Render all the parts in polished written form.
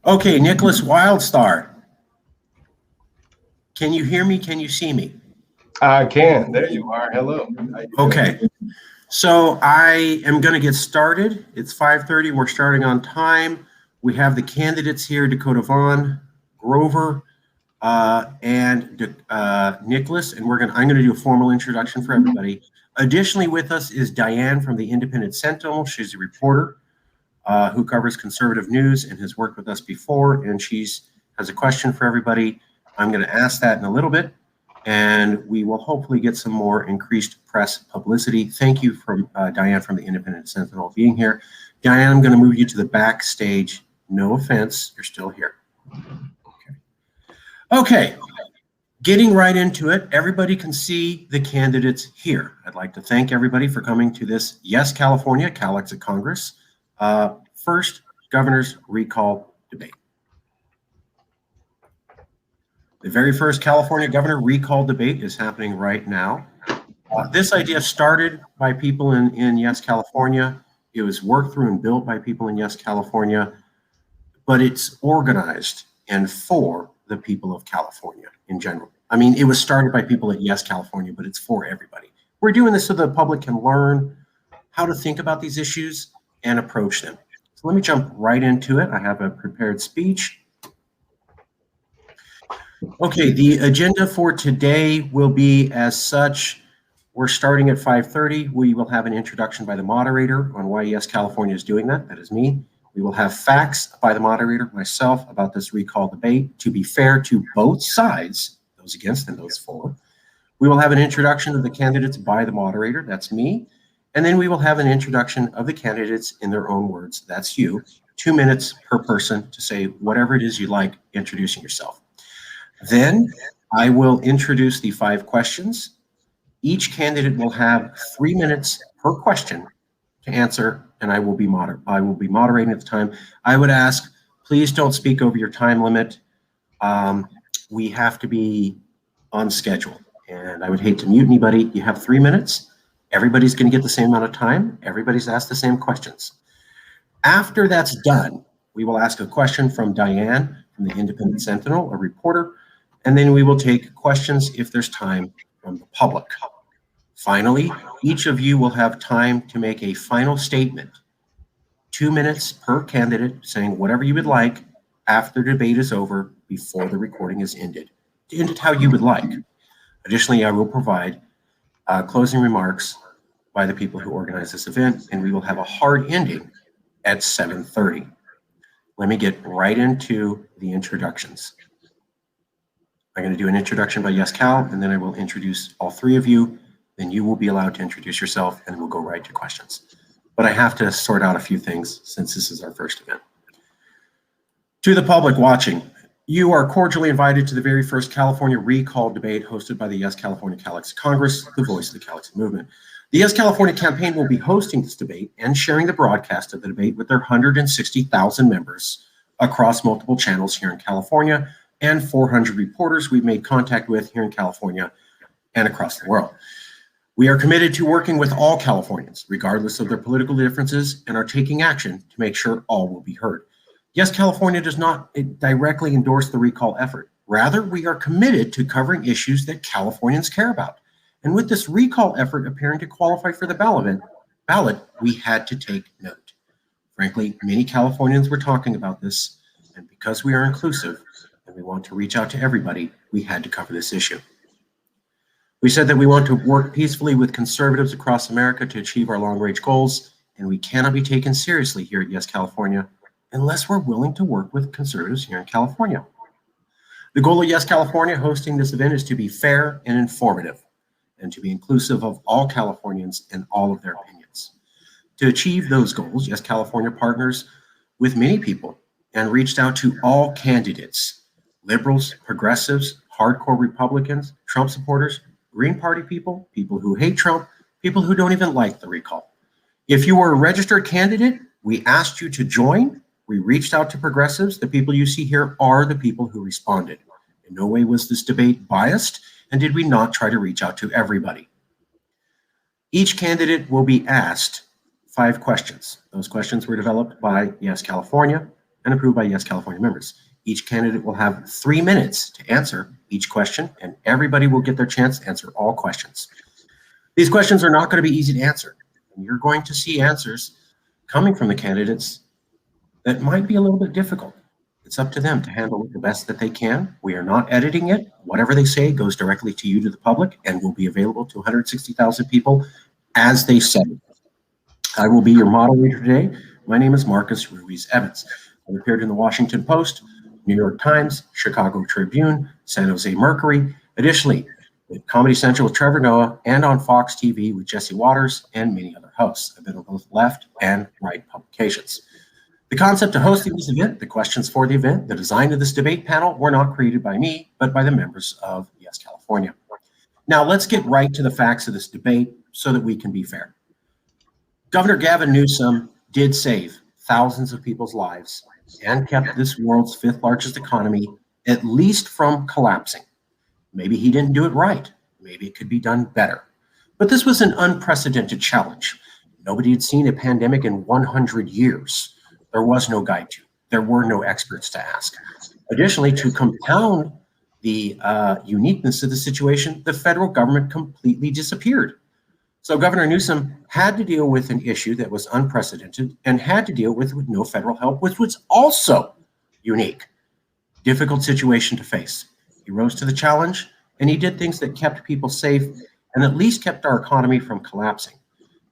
Okay, Nickolas Wildstar. Can you hear me? Can you see me? I can. There you are. Hello. Okay. So I am going to get started. It's 5:30. We're starting on time. We have the candidates here, Dakota Vaughn, Grover, and Nickolas, and I'm going to do a formal introduction for everybody. Additionally with us is Diane from the Independent Sentinel. She's a reporter who covers conservative news and has worked with us before, and has a question for everybody. I'm going to ask that in a little bit, and we will hopefully get some more increased press publicity. Thank you from Diane from the Independent Sentinel being here. Diane, I'm going to move you to the backstage. No offense, you're still here. Okay, getting right into it, everybody can see the candidates here. I'd like to thank everybody for coming to this Yes California Cal-Exit Congress first governor's recall debate. The very first California governor recall debate is happening right now. This idea started by people in Yes California. It was worked through and built by people in Yes California, but it's organized and for the people of California in general. I mean, it was started by people at Yes California, but it's for everybody. We're doing this so the public can learn how to think about these issues and approach them. So let me jump right into it. I have a prepared speech. Okay, the agenda for today will be as such. We're starting at 5:30. We will have an introduction by the moderator on why Yes California is doing that. That is me. We will have facts by the moderator, myself, about this recall debate, to be fair to both sides, those against and those for. We will have an introduction of the candidates by the moderator, that's me. And then we will have an introduction of the candidates in their own words, that's you. 2 minutes per person to say whatever it is you like introducing yourself. Then I will introduce the 5 questions. Each candidate will have 3 minutes per question to answer, and I will be moderating at the time. I would ask, please don't speak over your time limit. We have to be on schedule, and I would hate to mute anybody. You have 3 minutes. Everybody's going to get the same amount of time. Everybody's asked the same questions. After that's done, we will ask a question from Diane from the Independent Sentinel, a reporter, and then we will take questions if there's time from the public. Finally, each of you will have time to make a final statement, 2 minutes per candidate, saying whatever you would like after the debate is over, before the recording is ended. End it how you would like. Additionally, I will provide closing remarks by the people who organize this event, and we will have a hard ending at 7:30. Let me get right into the introductions. I'm going to do an introduction by Yes Cal, and then I will introduce all 3 of you. Then you will be allowed to introduce yourself, and we'll go right to questions. But I have to sort out a few things since this is our first event. To the public watching, you are cordially invited to the very first California recall debate hosted by the Yes California Cal-Exit Congress, the voice of the Cal-Exit movement. The Yes California campaign will be hosting this debate and sharing the broadcast of the debate with their 160,000 members across multiple channels here in California and 400 reporters we've made contact with here in California and across the world. We are committed to working with all Californians, regardless of their political differences, and are taking action to make sure all will be heard. Yes, California does not directly endorse the recall effort. Rather, we are committed to covering issues that Californians care about. And with this recall effort appearing to qualify for the ballot, we had to take note. Frankly, many Californians were talking about this, and because we are inclusive and we want to reach out to everybody, we had to cover this issue. We said that we want to work peacefully with conservatives across America to achieve our long-range goals, and we cannot be taken seriously here at Yes California unless we're willing to work with conservatives here in California. The goal of Yes California hosting this event is to be fair and informative, and to be inclusive of all Californians and all of their opinions. To achieve those goals, Yes California partners with many people and reached out to all candidates, liberals, progressives, hardcore Republicans, Trump supporters, Green Party people, people who hate Trump, people who don't even like the recall. If you were a registered candidate, we asked you to join. We reached out to progressives. The people you see here are the people who responded. In no way was this debate biased, and did we not try to reach out to everybody. Each candidate will be asked 5 questions. Those questions were developed by Yes California, and approved by Yes California members. Each candidate will have 3 minutes to answer each question, and everybody will get their chance to answer all questions. These questions are not going to be easy to answer, and you're going to see answers coming from the candidates that might be a little bit difficult. It's up to them to handle it the best that they can. We are not editing it. Whatever they say goes directly to you, to the public, and will be available to 160,000 people as they say it. I will be your moderator today. My name is Marcus Ruiz Evans. I've appeared in the Washington Post, New York Times, Chicago Tribune, San Jose Mercury. Additionally, with Comedy Central with Trevor Noah, and on Fox TV with Jesse Waters and many other hosts. I've been on both left and right publications. The concept of hosting this event, the questions for the event, the design of this debate panel were not created by me, but by the members of Yes California. Now let's get right to the facts of this debate so that we can be fair. Governor Gavin Newsom did save thousands of people's lives and kept this world's 5th largest economy at least from collapsing. Maybe he didn't do it right. Maybe it could be done better. But this was an unprecedented challenge. Nobody had seen a pandemic in 100 years. There was no guide to. There were no experts to ask. Additionally, to compound the uniqueness of the situation, the federal government completely disappeared. So Governor Newsom had to deal with an issue that was unprecedented and had to deal with no federal help, which was also unique. Difficult situation to face. He rose to the challenge, and he did things that kept people safe and at least kept our economy from collapsing.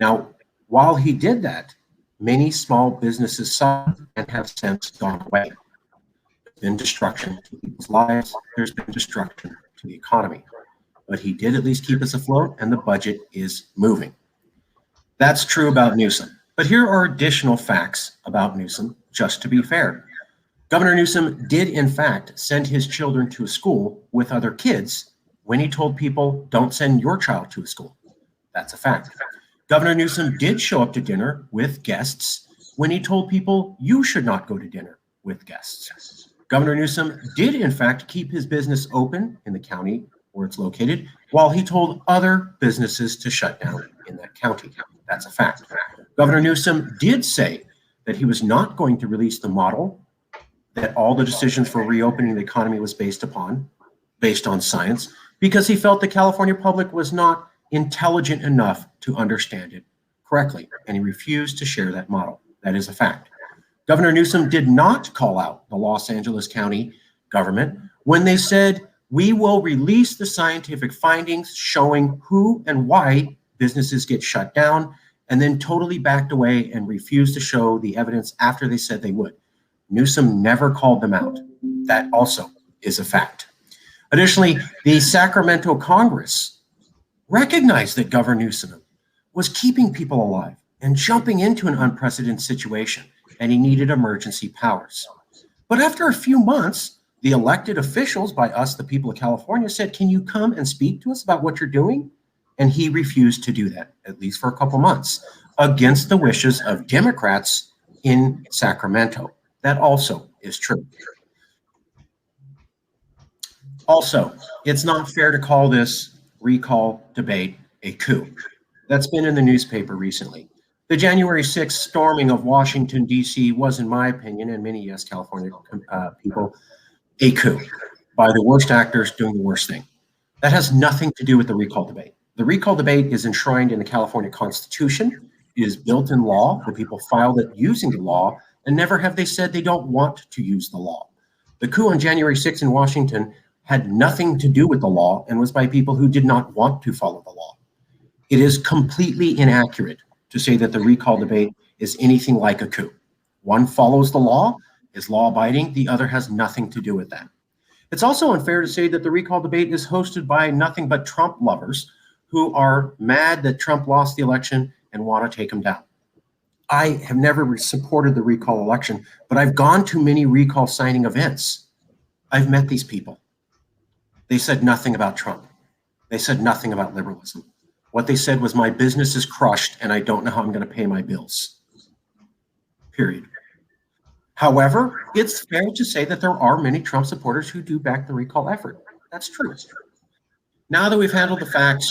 Now, while he did that, many small businesses suffered and have since gone away. There's been destruction to people's lives. There's been destruction to the economy. But he did at least keep us afloat, and the budget is moving. That's true about Newsom. But here are additional facts about Newsom, just to be fair. Governor Newsom did, in fact, send his children to a school with other kids when he told people, don't send your child to a school. That's a fact. Governor Newsom did show up to dinner with guests when he told people you should not go to dinner with guests. Governor Newsom did, in fact, keep his business open in the county where it's located while he told other businesses to shut down in that county. That's a fact. Governor Newsom did say that he was not going to release the model that all the decisions for reopening the economy was based on science, because he felt the California public was not intelligent enough to understand it correctly, and he refused to share that model. That is a fact. Governor Newsom did not call out the Los Angeles County government when they said, we will release the scientific findings showing who and why businesses get shut down, and then totally backed away and refused to show the evidence after they said they would. Newsom never called them out. That also is a fact. Additionally, the Sacramento Congress recognized that Governor Newsom was keeping people alive and jumping into an unprecedented situation, and he needed emergency powers. But after a few months, the elected officials by us, the people of California, said, can you come and speak to us about what you're doing? And he refused to do that, at least for a couple months, against the wishes of Democrats in Sacramento. That also is true. Also, it's not fair to call this recall debate a coup. That's been in the newspaper recently. The January 6th storming of Washington, D.C. was, in my opinion, and many Yes California people, a coup by the worst actors doing the worst thing. That has nothing to do with the recall debate. The recall debate is enshrined in the California Constitution. It is built in law. The people filed it using the law, and never have they said they don't want to use the law. The coup on January 6th in Washington had nothing to do with the law and was by people who did not want to follow the law. It is completely inaccurate to say that the recall debate is anything like a coup. One follows the law, is law-abiding, the other has nothing to do with that. It's also unfair to say that the recall debate is hosted by nothing but Trump lovers who are mad that Trump lost the election and want to take him down. I have never supported the recall election, but I've gone to many recall signing events. I've met these people. They said nothing about Trump. They said nothing about liberalism. What they said was, my business is crushed and I don't know how I'm going to pay my bills. Period. However, it's fair to say that there are many Trump supporters who do back the recall effort. That's true. Now that we've handled the facts,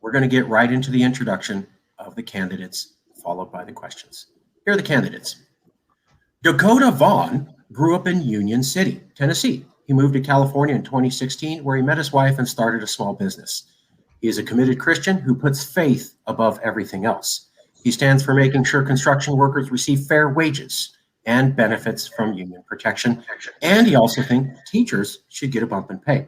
we're going to get right into the introduction of the candidates, followed by the questions. Here are the candidates. Dakota Vaughn grew up in Union City, Tennessee. He moved to California in 2016, where he met his wife and started a small business. He is a committed Christian who puts faith above everything else. He stands for making sure construction workers receive fair wages and benefits from union protection, and he also thinks teachers should get a bump in pay.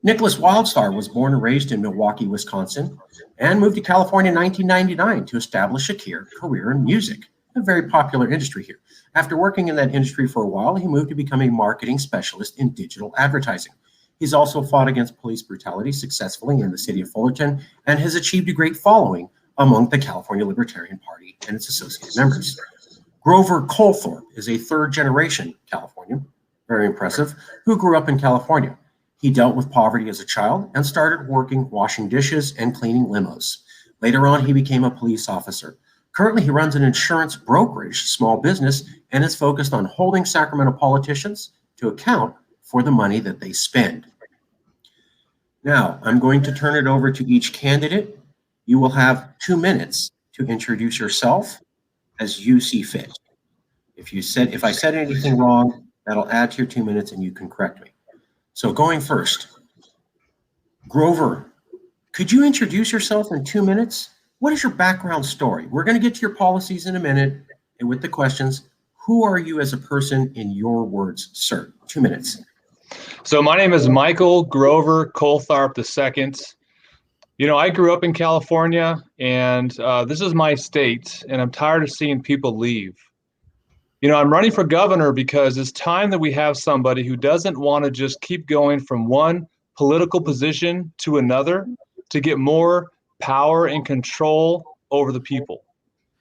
Nickolas Wildstar was born and raised in Milwaukee, Wisconsin, and moved to California in 1999 to establish a career in music, a very popular industry here. After working in that industry for a while, he moved to become a marketing specialist in digital advertising. He's also fought against police brutality successfully in the city of Fullerton and has achieved a great following among the California Libertarian Party and its associated members. Grover Colthorpe is a third-generation Californian, very impressive, who grew up in California. He dealt with poverty as a child and started working washing dishes and cleaning limos. Later on, he became a police officer. Currently, he runs an insurance brokerage small business and is focused on holding Sacramento politicians to account for the money that they spend. Now, I'm going to turn it over to each candidate. You will have 2 minutes to introduce yourself as you see fit. If I said anything wrong, that'll add to your 2 minutes and you can correct me. So going first, Grover, could you introduce yourself in 2 minutes? What is your background story? We're going to get to your policies in a minute and with the questions. Who are you as a person in your words, sir? 2 minutes. So my name is Michael Grover Colthorpe II. I grew up in California, and this is my state, and I'm tired of seeing people leave. I'm running for governor because it's time that we have somebody who doesn't want to just keep going from one political position to another to get more power and control over the people.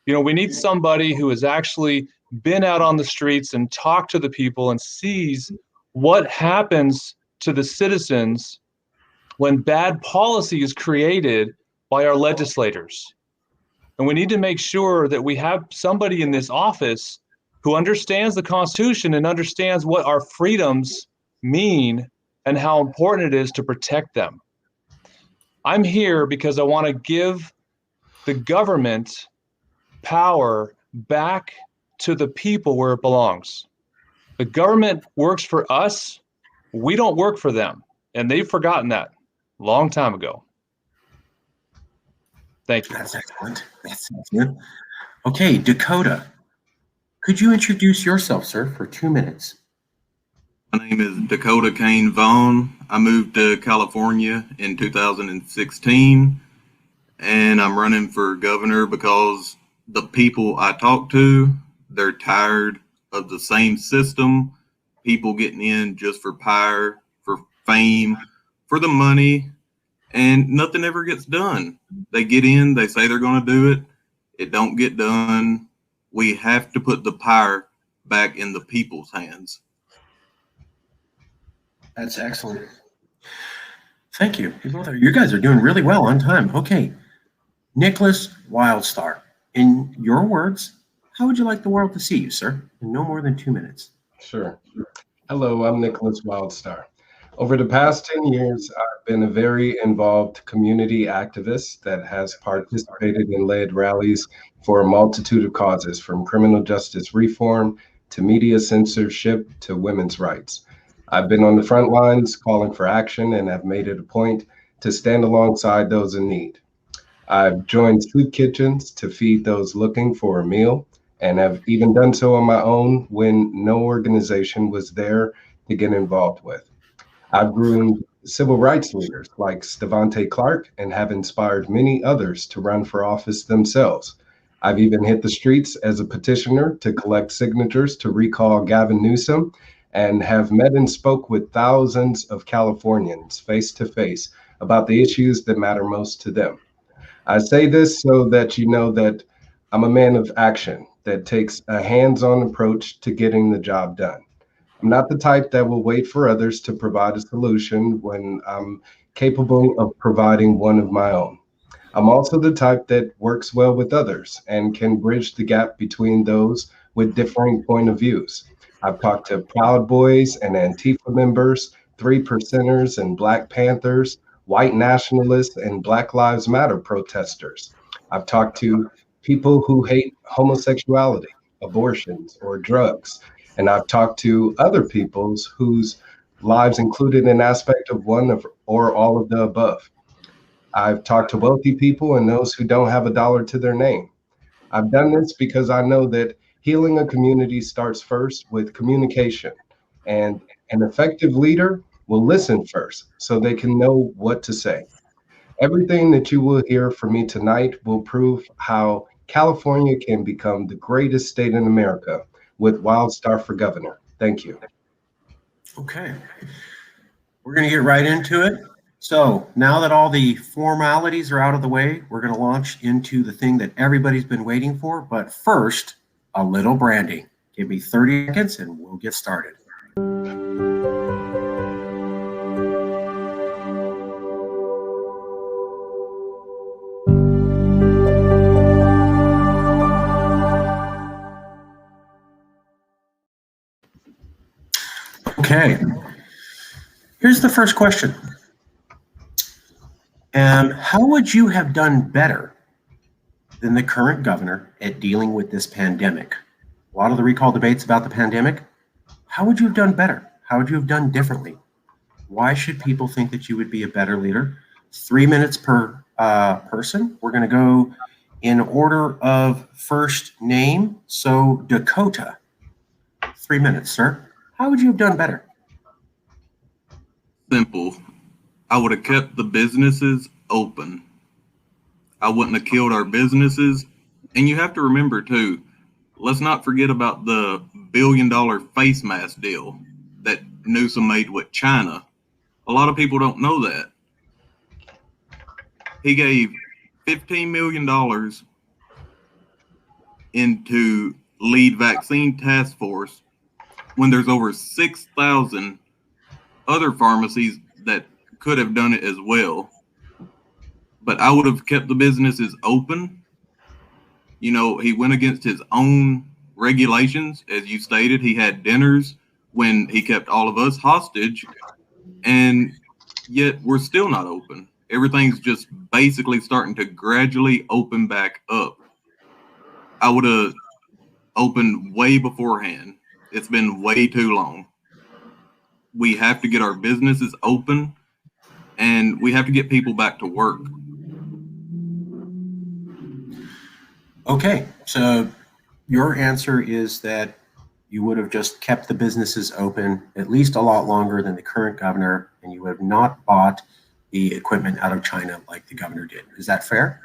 We need somebody who has actually been out on the streets and talked to the people and sees what happens to the citizens when bad policy is created by our legislators. And we need to make sure that we have somebody in this office who understands the Constitution and understands what our freedoms mean and how important it is to protect them. I'm here because I want to give the government power back to the people where it belongs. The government works for us. We don't work for them. And they've forgotten that a long time ago. Thank you. That's excellent. That's good. Okay, Dakota, could you introduce yourself, sir, for 2 minutes? My name is Dakota Vaughn. I moved to California in 2016, and I'm running for governor because the people I talk to, they're tired of the same system, people getting in just for power, for fame, for the money, and nothing ever gets done. They get in, they say they're going to do it, it don't get done. We have to put the power back in the people's hands. That's excellent. Thank you. You guys are doing really well on time. Okay, Nickolas Wildstar, in your words, how would you like the world to see you, sir? In no more than 2 minutes. Sure. Hello, I'm Nickolas Wildstar. Over the past 10 years, I've been a very involved community activist that has participated and led rallies for a multitude of causes, from criminal justice reform to media censorship to women's rights. I've been on the front lines calling for action and have made it a point to stand alongside those in need. I've joined soup kitchens to feed those looking for a meal, and have even done so on my own when no organization was there to get involved with. I've groomed civil rights leaders like Stevante Clark and have inspired many others to run for office themselves. I've even hit the streets as a petitioner to collect signatures to recall Gavin Newsom, and have met and spoke with thousands of Californians face to face about the issues that matter most to them. I say this so that you know that I'm a man of action that takes a hands-on approach to getting the job done. I'm not the type that will wait for others to provide a solution when I'm capable of providing one of my own. I'm also the type that works well with others and can bridge the gap between those with differing point of views. I've talked to Proud Boys and Antifa members, 3%ers and Black Panthers, white nationalists and Black Lives Matter protesters. I've talked to people who hate homosexuality, abortions, or drugs. And I've talked to other people's whose lives included an aspect of one of or all of the above. I've talked to wealthy people and those who don't have a dollar to their name. I've done this because I know that healing a community starts first with communication, and an effective leader will listen first so they can know what to say. Everything that you will hear from me tonight will prove how California can become the greatest state in America with Wildstar for governor. Thank you. Okay. We're going to get right into it. So now that all the formalities are out of the way, we're going to launch into the thing that everybody's been waiting for. But first, a little branding. Give me 30 seconds and we'll get started. Okay, here's the first question. How would you have done better than the current governor at dealing with this pandemic? A lot of the recall debates about the pandemic. How would you have done better? How would you have done differently? Why should people think that you would be a better leader? 3 minutes per person. We're going to go in order of first name. So Dakota, 3 minutes, sir. How would you have done better? Simple. I would have kept the businesses open. I wouldn't have killed our businesses. And you have to remember too, let's not forget about the $1 billion face mask deal that Newsom made with China. A lot of people don't know that. He gave $15 million into lead vaccine task force when there's over 6,000 other pharmacies that could have done it as well. But I would have kept the businesses open. You know, he went against his own regulations. As you stated, he had dinners when he kept all of us hostage, and yet we're still not open. Everything's just basically starting to gradually open back up. I would have opened way beforehand. It's been way too long. We have to get our businesses open, and we have to get people back to work. Okay, so your answer is that you would have just kept the businesses open at least a lot longer than the current governor, and you would have not bought the equipment out of China like the governor did. Is that fair?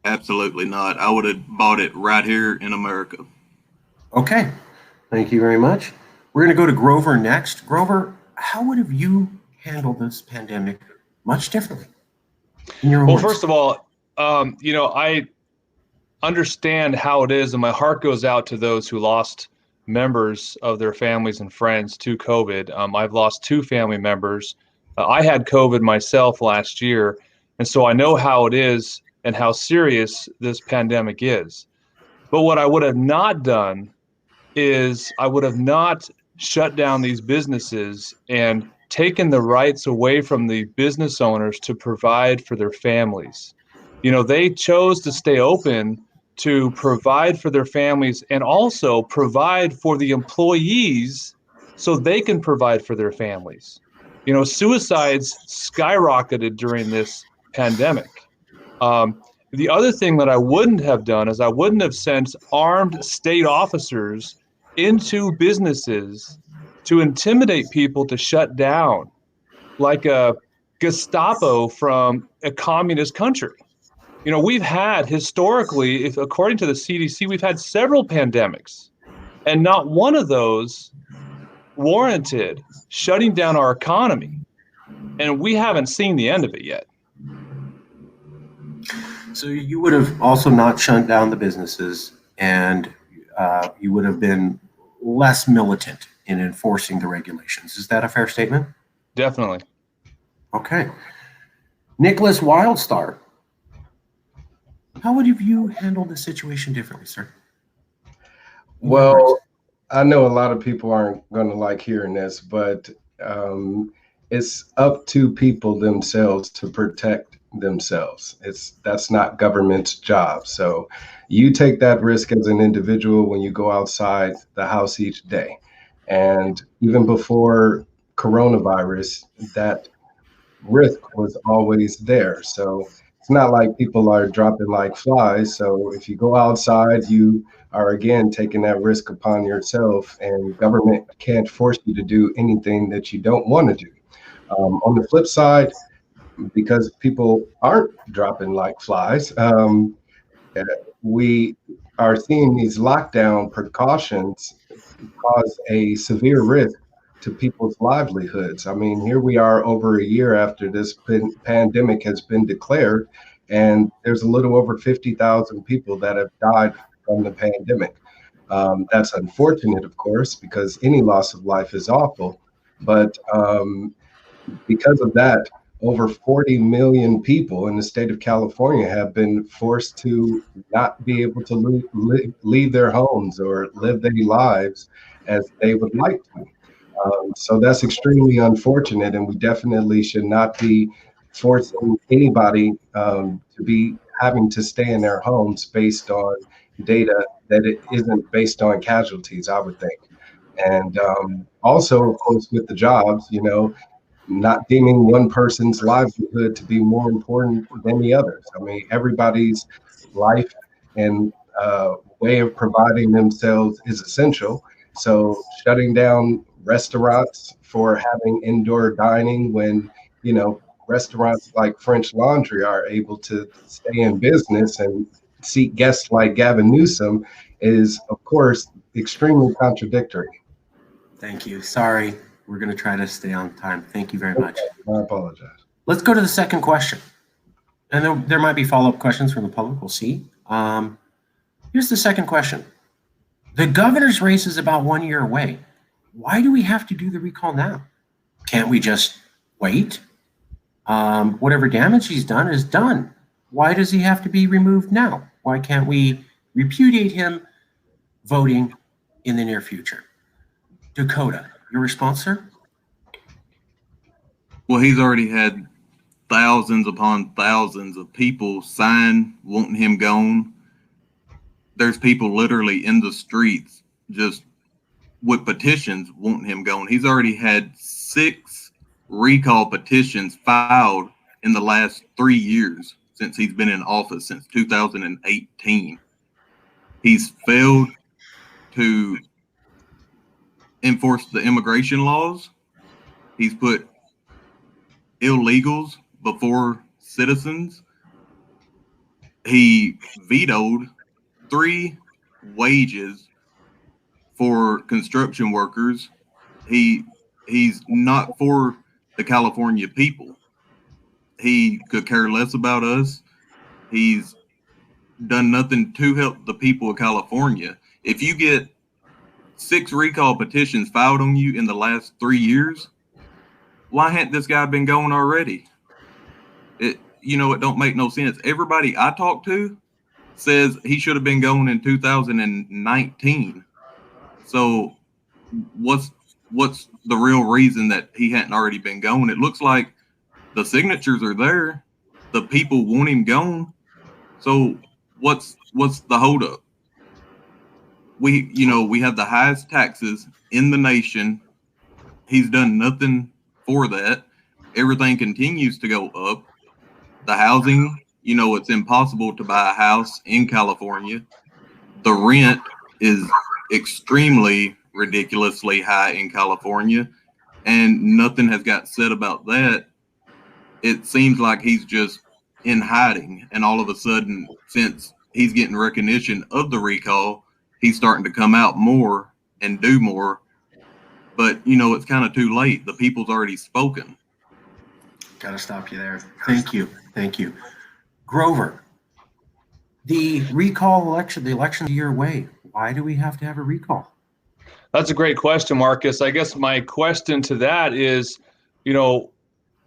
Absolutely not. I would have bought it right here in America. Okay, thank you very much. We're going to go to Grover next. Grover, how would have you handled this pandemic much differently? Well, first of all, I understand how it is, and my heart goes out to those who lost members of their families and friends to COVID. I've lost 2 family members. I had COVID myself last year, and so I know how it is and how serious this pandemic is. But what I would have not done is I would have not shut down these businesses and taken the rights away from the business owners to provide for their families. You know, they chose to stay open to provide for their families and also provide for the employees so they can provide for their families. You know, suicides skyrocketed during this pandemic. The other thing that I wouldn't have done is I wouldn't have sent armed state officers into businesses to intimidate people to shut down, like a Gestapo from a communist country. You know, we've had historically, according to the CDC, we've had several pandemics, and not one of those warranted shutting down our economy. And we haven't seen the end of it yet. So you would have also not shut down the businesses, and you would have been less militant in enforcing the regulations. Is that a fair statement? Definitely. Okay. Nickolas Wildstar, how would you handle the situation differently, sir? Well, I know a lot of people aren't going to like hearing this, but it's up to people themselves to protect themselves. That's not government's job. So you take that risk as an individual when you go outside the house each day. And even before coronavirus, that risk was always there. So it's not like people are dropping like flies. So if you go outside, you are again taking that risk upon yourself, and government can't force you to do anything that you don't want to do. On the flip side, because people aren't dropping like flies, we are seeing these lockdown precautions cause a severe risk to people's livelihoods. I mean, here we are over a year after this pandemic has been declared, and there's a little over 50,000 people that have died from the pandemic. That's unfortunate, of course, because any loss of life is awful. But because of that, over 40 million people in the state of California have been forced to not be able to leave their homes or live their lives as they would like to. So that's extremely unfortunate, and we definitely should not be forcing anybody to be having to stay in their homes based on data that it isn't based on casualties, I would think. And also, of course, with the jobs, not deeming one person's livelihood to be more important than the others. I mean, everybody's life and way of providing themselves is essential. So shutting down restaurants for having indoor dining when, restaurants like French Laundry are able to stay in business and seat guests like Gavin Newsom is, of course, extremely contradictory. Thank you. Sorry. We're going to try to stay on time. Thank you very much. I apologize. Let's go to the second question. And there might be follow-up questions from the public. We'll see. Here's the second question. The governor's race is about 1 year away. Why do we have to do the recall now? Can't we just wait? Whatever damage he's done is done. Why does he have to be removed now? Why can't we repudiate him voting in the near future? Dakota, your response, sir? Well, he's already had thousands upon thousands of people sign wanting him gone. There's people literally in the streets just with petitions wanting him gone. He's already had 6 recall petitions filed in the last 3 years since he's been in office, since 2018. He's failed to enforce the immigration laws. He's put illegals before citizens. He vetoed 3 wages for construction workers. He's not for the California people. He could care less about us. He's done nothing to help the people of California. If you get 6 recall petitions filed on you in the last 3 years, why hadn't this guy been going already? It don't make no sense. Everybody I talk to says he should have been going in 2019. So what's the real reason that he hadn't already been going? It looks like the signatures are there. The people want him gone. So what's the holdup? We have the highest taxes in the nation. He's done nothing for that. Everything continues to go up. The housing, it's impossible to buy a house in California. The rent is extremely ridiculously high in California, and nothing has got said about that. It seems like he's just in hiding, and all of a sudden, since he's getting recognition of the recall, he's starting to come out more and do more. But, it's kind of too late. The people's already spoken. Got to stop you there. Thank you. Grover, the recall election, the election's a year away. Why do we have to have a recall? That's a great question, Marcus. I guess my question to that is,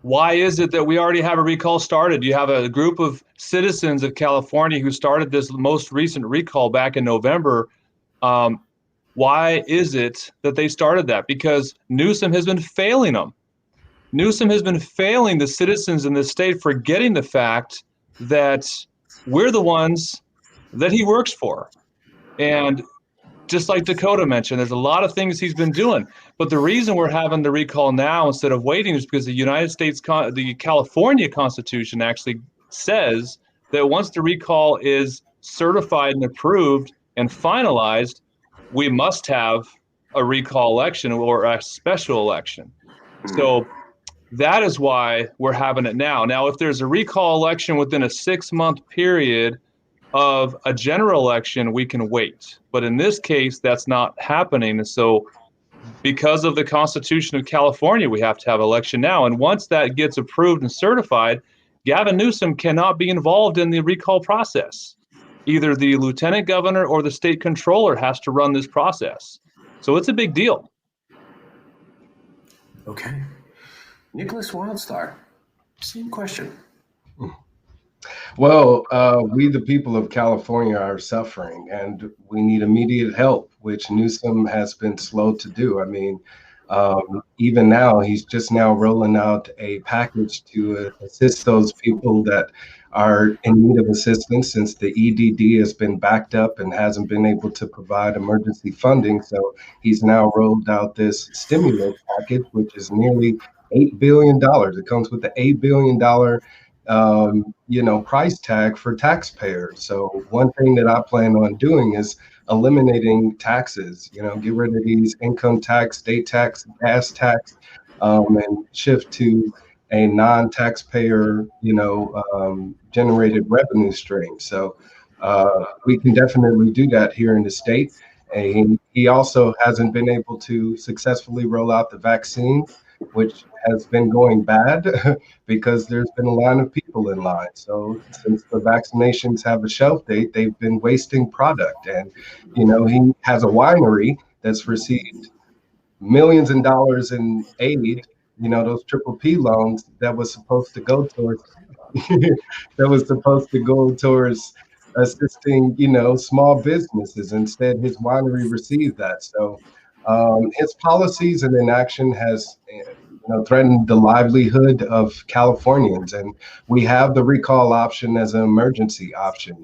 why is it that we already have a recall started? You have a group of citizens of California who started this most recent recall back in November. Why is it that they started that? Because Newsom has been failing them. Newsom has been failing the citizens in this state, forgetting the fact that we're the ones that he works for. And just like Dakota mentioned, there's a lot of things he's been doing. But the reason we're having the recall now instead of waiting is because the California Constitution actually says that once the recall is certified and approved and finalized, we must have a recall election or a special election. So that is why we're having it now. Now, if there's a recall election within a 6-month period of a general election, we can wait. But in this case, that's not happening. And so because of the Constitution of California, we have to have election now. And once that gets approved and certified, Gavin Newsom cannot be involved in the recall process. Either the lieutenant governor or the state controller has to run this process. So it's a big deal. Okay. Nickolas Wildstar, same question. Well, we, the people of California, are suffering, and we need immediate help, which Newsom has been slow to do. I mean, even now, he's just now rolling out a package to assist those people that are in need of assistance, since the EDD has been backed up and hasn't been able to provide emergency funding. So he's now rolled out this stimulus package, which is nearly $8 billion. It comes with the $8 billion price tag for taxpayers. So one thing that I plan on doing is eliminating taxes, get rid of these income tax, state tax, gas tax, and shift to a non-taxpayer, generated revenue stream. So we can definitely do that here in the state. And he also hasn't been able to successfully roll out the vaccine, which has been going bad because there's been a line of people in line. So since the vaccinations have a shelf date, they've been wasting product. And, he has a winery that's received millions of dollars in aid, those PPP loans that was supposed to go towards assisting, small businesses. Instead, his winery received that. So his policies and inaction has threatened the livelihood of Californians. And we have the recall option as an emergency option.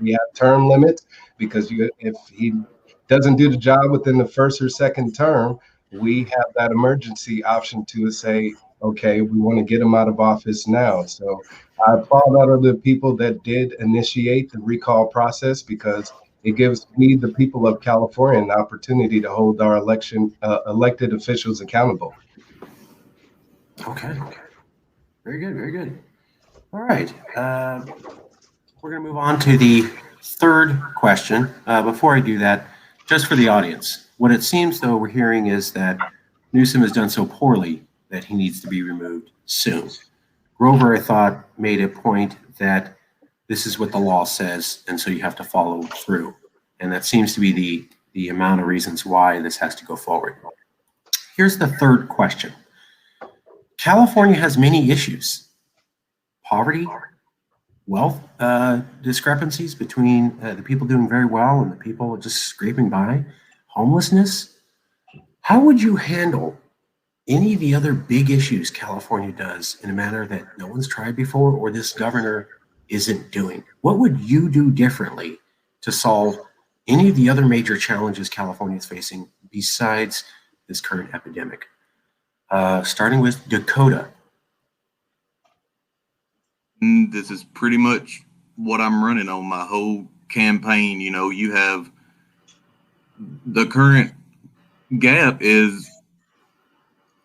We have term limits because if he doesn't do the job within the first or second term, we have that emergency option to say, okay, we want to get him out of office now. So I applaud all of the people that did initiate the recall process, because it gives me, the people of California, an opportunity to hold our elected officials accountable. Okay. Very good. Very good. All right. We're going to move on to the third question. Before I do that, just for the audience, what it seems, though, we're hearing is that Newsom has done so poorly that he needs to be removed soon. Grover, I thought, made a point that this is what the law says, and so you have to follow through. And that seems to be the amount of reasons why this has to go forward. Here's the third question. California has many issues: poverty, wealth discrepancies between the people doing very well and the people just scraping by, homelessness. How would you handle any of the other big issues California does in a manner that no one's tried before or this governor isn't doing? What would you do differently to solve any of the other major challenges California is facing besides this current epidemic? Starting with Dakota. This is pretty much what I'm running on my whole campaign. You have the current gap is,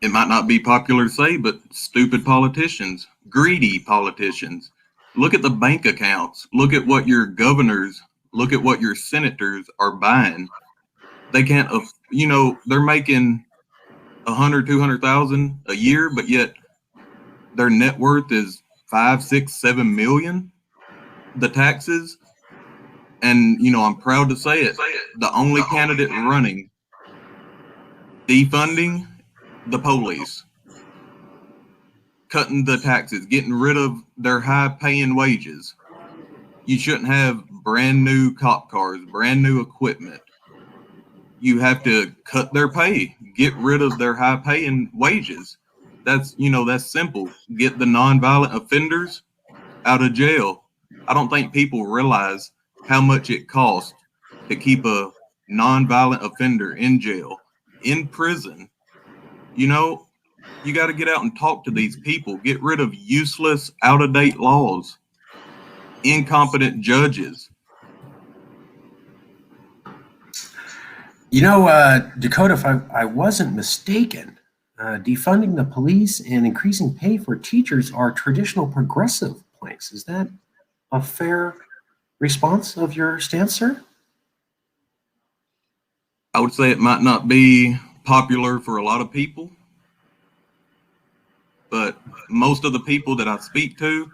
it might not be popular to say, but stupid politicians, greedy politicians. Look at the bank accounts. Look at what your governors, look at what your senators are buying. They can't, they're making 100, 200,000 a year, but yet their net worth is 5, 6, 7 million. The taxes, and I'm proud to say it, the only candidate running defunding the police, cutting the taxes, getting rid of their high-paying wages. You shouldn't have brand new cop cars, brand new equipment. You have to cut their pay, get rid of their high-paying wages. That's simple. Get the nonviolent offenders out of jail. I don't think people realize how much it costs to keep a nonviolent offender in jail, in prison. You got to get out and talk to these people. Get rid of useless, out-of-date laws, incompetent judges. Dakota, if I wasn't mistaken, defunding the police and increasing pay for teachers are traditional progressive planks. Is that a fair response of your stance, sir? I would say it might not be popular for a lot of people, but most of the people that I speak to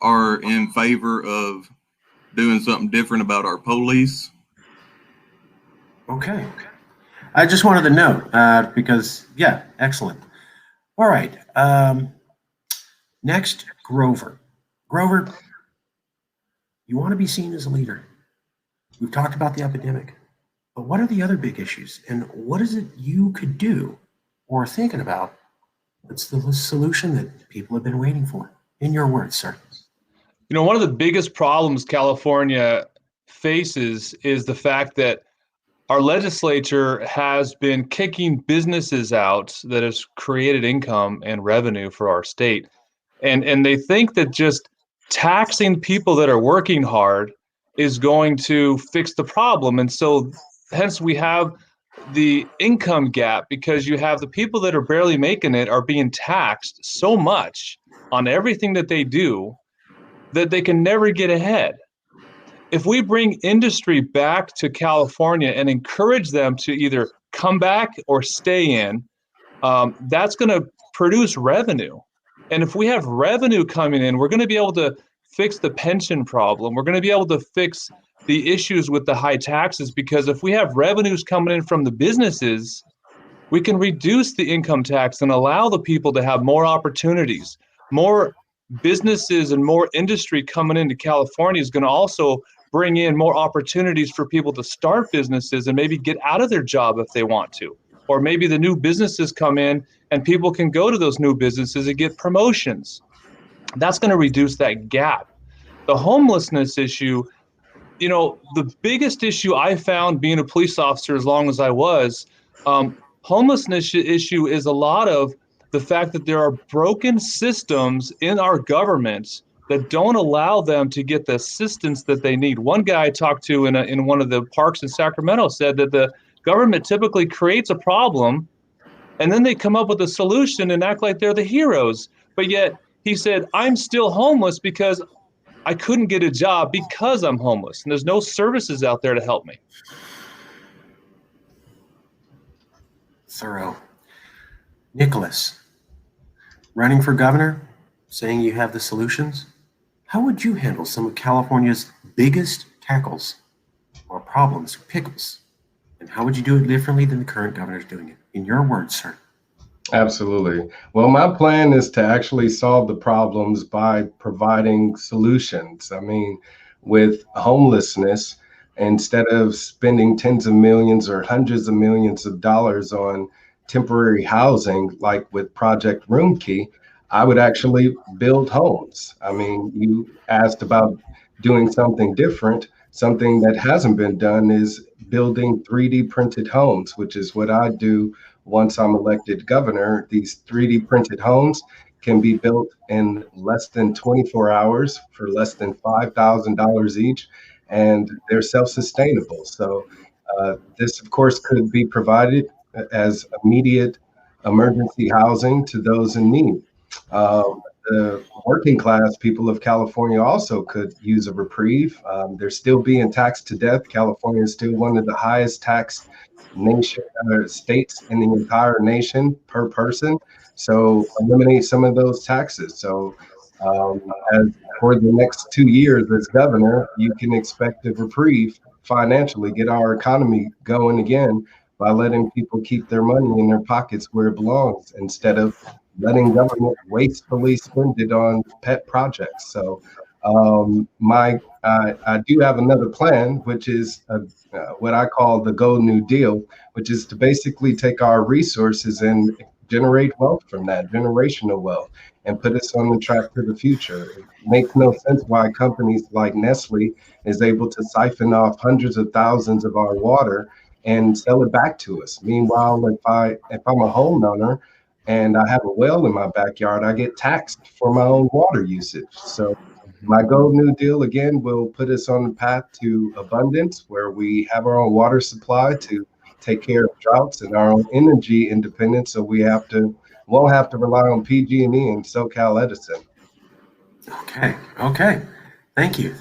are in favor of doing something different about our police. Okay. I just wanted to know because, yeah, excellent. All right. Next, Grover. Grover, you want to be seen as a leader. We've talked about the epidemic, but what are the other big issues? And what is it you could do or thinking about that's the solution that people have been waiting for? In your words, sir. One of the biggest problems California faces is the fact that our legislature has been kicking businesses out that has created income and revenue for our state. And they think that just taxing people that are working hard is going to fix the problem. And so hence we have the income gap, because you have the people that are barely making it are being taxed so much on everything that they do that they can never get ahead. If we bring industry back to California and encourage them to either come back or stay in, that's going to produce revenue. And if we have revenue coming in, we're going to be able to fix the pension problem. We're going to be able to fix the issues with the high taxes, because if we have revenues coming in from the businesses, we can reduce the income tax and allow the people to have more opportunities. More businesses and more industry coming into California is going to also bring in more opportunities for people to start businesses and maybe get out of their job if they want to. Or maybe the new businesses come in and people can go to those new businesses and get promotions. That's going to reduce that gap. The homelessness issue, the biggest issue I found being a police officer as long as I was, homelessness issue is a lot of the fact that there are broken systems in our government that don't allow them to get the assistance that they need. One guy I talked to in one of the parks in Sacramento said that the government typically creates a problem and then they come up with a solution and act like they're the heroes. But yet he said, I'm still homeless because I couldn't get a job because I'm homeless and there's no services out there to help me. Thorough. Nickolas, running for governor, saying you have the solutions. How would you handle some of California's biggest tackles or problems or pickles? And how would you do it differently than the current governor's doing it? In your words, sir. Absolutely. Well, my plan is to actually solve the problems by providing solutions. I mean, with homelessness, instead of spending tens of millions or hundreds of millions of dollars on temporary housing, like with Project Roomkey, I would actually build homes. I mean, you asked about doing something different. Something that hasn't been done is building 3D printed homes, which is what I do once I'm elected governor. These 3D printed homes can be built in less than 24 hours for less than $5,000 each, and they're self-sustainable. So this, of course, could be provided as immediate emergency housing to those in need. The working class people of California also could use a reprieve. They're still being taxed to death. California is still one of the highest taxed states in the entire nation per person. So eliminate some of those taxes. So as for the next 2 years as governor, you can expect a reprieve financially, get our economy going again by letting people keep their money in their pockets where it belongs instead of letting government wastefully spend it on pet projects. So I do have another plan, which is what I call the Golden New Deal, which is to basically take our resources and generate wealth from that, generational wealth, and put us on the track to the future. It makes no sense why companies like Nestle is able to siphon off hundreds of thousands of our water and sell it back to us. Meanwhile, if I'm a homeowner and I have a well in my backyard, I get taxed for my own water usage. So my Gold New Deal, again, will put us on the path to abundance, where we have our own water supply to take care of droughts and our own energy independence. So we won't have to rely on PG&E and SoCal Edison. Okay. Thank you.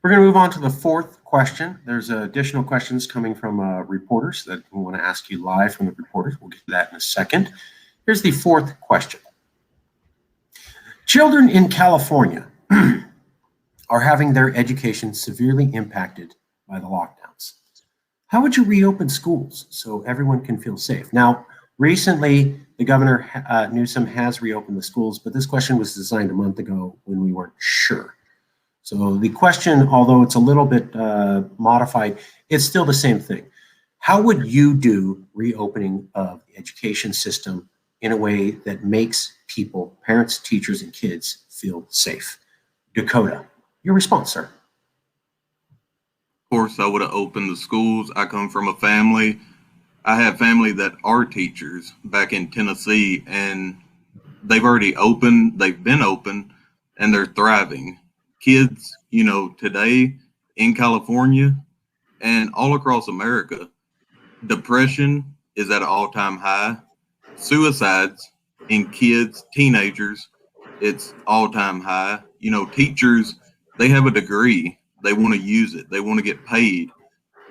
We're going to move on to the fourth question. There's additional questions coming from reporters that we want to ask you live from the reporters. We'll get to that in a second. Here's the fourth question. Children in California are having their education severely impacted by the lockdowns. How would you reopen schools so everyone can feel safe? Now, recently, the Governor Newsom has reopened the schools, but this question was designed a month ago when we weren't sure. So the question, although it's a little bit modified, it's still the same thing. How would you do reopening of the education system in a way that makes people, parents, teachers, and kids feel safe? Dakota, your response, sir. Of course, I would have opened the schools. I come from a family. I have family that are teachers back in Tennessee, and they've already opened. They've been open, and they're thriving. Kids, today in California and all across America, depression is at an all-time high. Suicides in kids, teenagers, it's all-time high. Teachers, they have a degree. They want to use it. They want to get paid.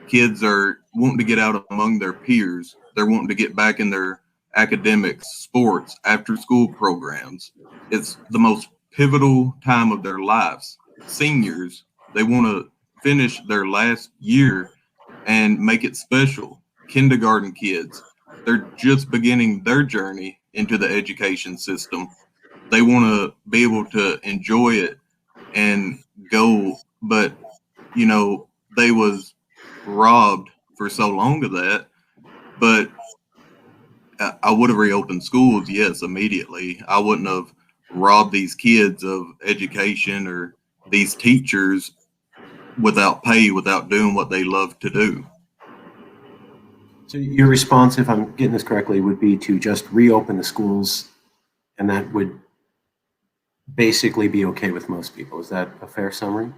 Kids are wanting to get out among their peers. They're wanting to get back in their academics, sports, after-school programs. It's the most pivotal time of their lives. Seniors, they want to finish their last year and make it special. Kindergarten kids, they're just beginning their journey into the education system. They want to be able to enjoy it and go, but they was robbed for so long of that. But I would have reopened schools, yes, immediately. I wouldn't have robbed these kids of education or these teachers without pay, without doing what they love to do. So your response, if I'm getting this correctly, would be to just reopen the schools, and that would basically be okay with most people. Is that a fair summary?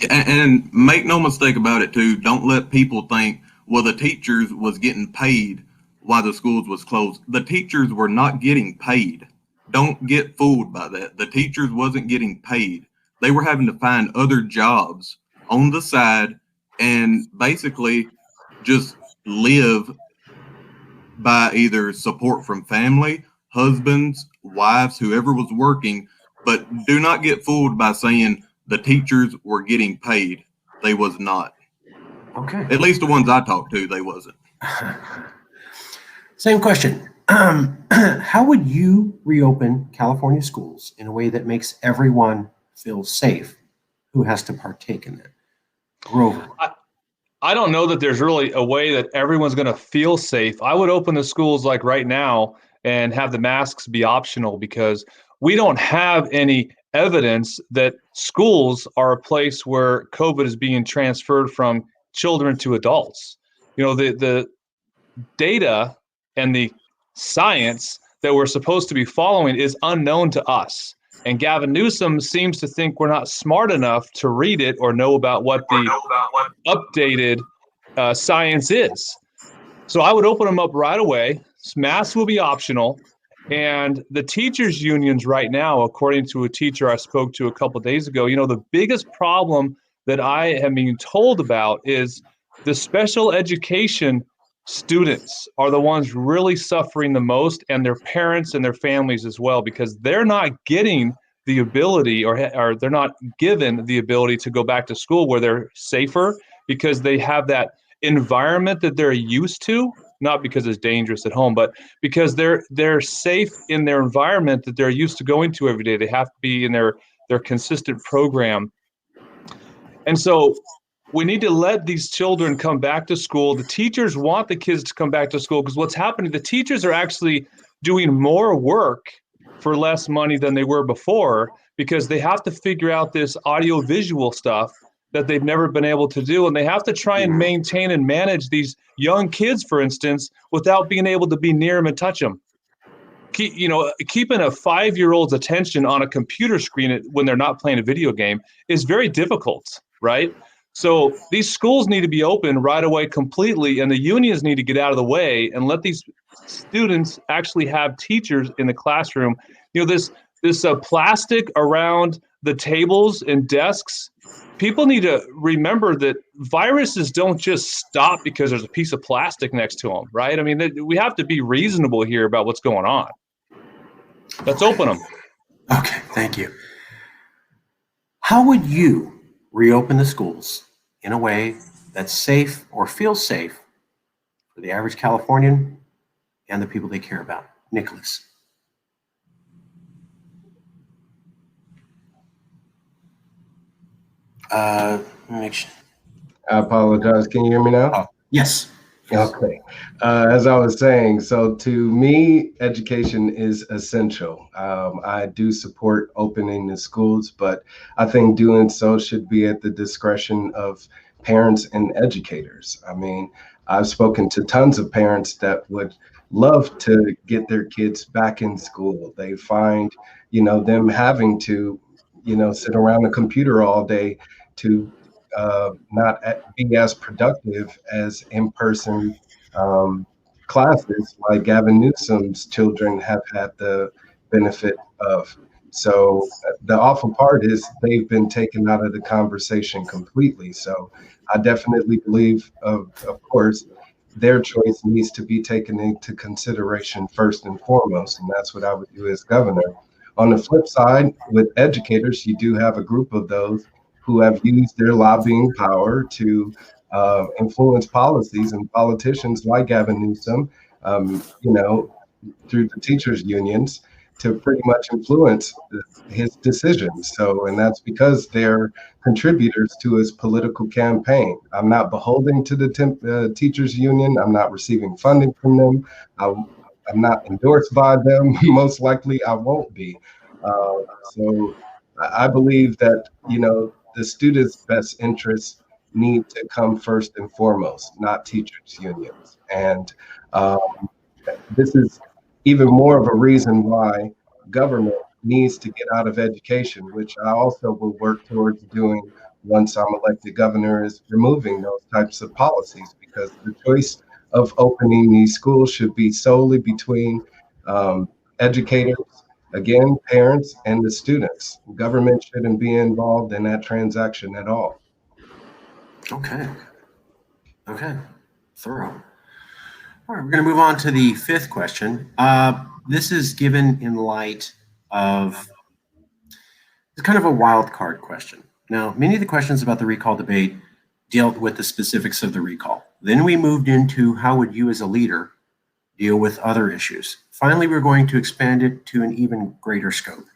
And make no mistake about it too, don't let people think, well, the teachers was getting paid while the schools was closed. The teachers were not getting paid. Don't get fooled by that. The teachers wasn't getting paid. They were having to find other jobs on the side and basically just live by either support from family, husbands, wives, whoever was working. But do not get fooled by saying the teachers were getting paid. They was not. Okay. At least the ones I talked to, they wasn't. Same question. How would you reopen California schools in a way that makes everyone feel safe who has to partake in that? Grover. I don't know that there's really a way that everyone's going to feel safe. I would open the schools like right now and have the masks be optional, because we don't have any evidence that schools are a place where COVID is being transferred from children to adults. The data and the science that we're supposed to be following is unknown to us. And Gavin Newsom seems to think we're not smart enough to read it or know about what the updated science is. So I would open them up right away. Masks will be optional. And the teachers' unions right now, according to a teacher I spoke to a couple of days ago, the biggest problem that I am being told about is the special education students are the ones really suffering the most, and their parents and their families as well, because they're not getting the ability or they're not given the ability to go back to school where they're safer, because they have that environment that they're used to, not because it's dangerous at home, but because they're safe in their environment that they're used to going to every day. They have to be in their consistent program. And so we need to let these children come back to school. The teachers want the kids to come back to school, because what's happening, the teachers are actually doing more work for less money than they were before, because they have to figure out this audio visual stuff that they've never been able to do. And they have to try and maintain and manage these young kids, for instance, without being able to be near them and touch them. Keeping a 5-year-old's attention on a computer screen when they're not playing a video game is very difficult, right? So these schools need to be open right away completely, and the unions need to get out of the way and let these students actually have teachers in the classroom. This plastic around the tables and desks, people need to remember that viruses don't just stop because there's a piece of plastic next to them, right? I mean, we have to be reasonable here about what's going on. Let's open them. Okay, thank you. How would you reopen the schools in a way that's safe or feels safe for the average Californian and the people they care about? Nickolas. I apologize. Can you hear me now? Oh, yes. Okay. As I was saying, so to me, education is essential. I do support opening the schools, but I think doing so should be at the discretion of parents and educators. I mean, I've spoken to tons of parents that would love to get their kids back in school. They find, them having to, sit around a computer all day to not be as productive as in-person classes like Gavin Newsom's children have had the benefit of. So the awful part is they've been taken out of the conversation completely. So I definitely believe, of course, their choice needs to be taken into consideration first and foremost, and that's what I would do as governor. On the flip side, with educators, you do have a group of those who have used their lobbying power to influence policies, and politicians like Gavin Newsom, through the teachers' unions, to pretty much influence his decisions. So, and that's because they're contributors to his political campaign. I'm not beholden to the teachers' union. I'm not receiving funding from them. I'm not endorsed by them. Most likely I won't be. So I believe that, the students' best interests need to come first and foremost, not teachers' unions. And this is even more of a reason why government needs to get out of education, which I also will work towards doing once I'm elected governor, is removing those types of policies, because the choice of opening these schools should be solely between educators, again, parents, and the students. Government shouldn't be involved in that transaction at all. Okay. Thorough. All right, we're going to move on to the fifth question. This is given in light of, it's kind of a wild card question. Now, many of the questions about the recall debate dealt with the specifics of the recall. Then we moved into how would you as a leader deal with other issues. Finally, we're going to expand it to an even greater scope.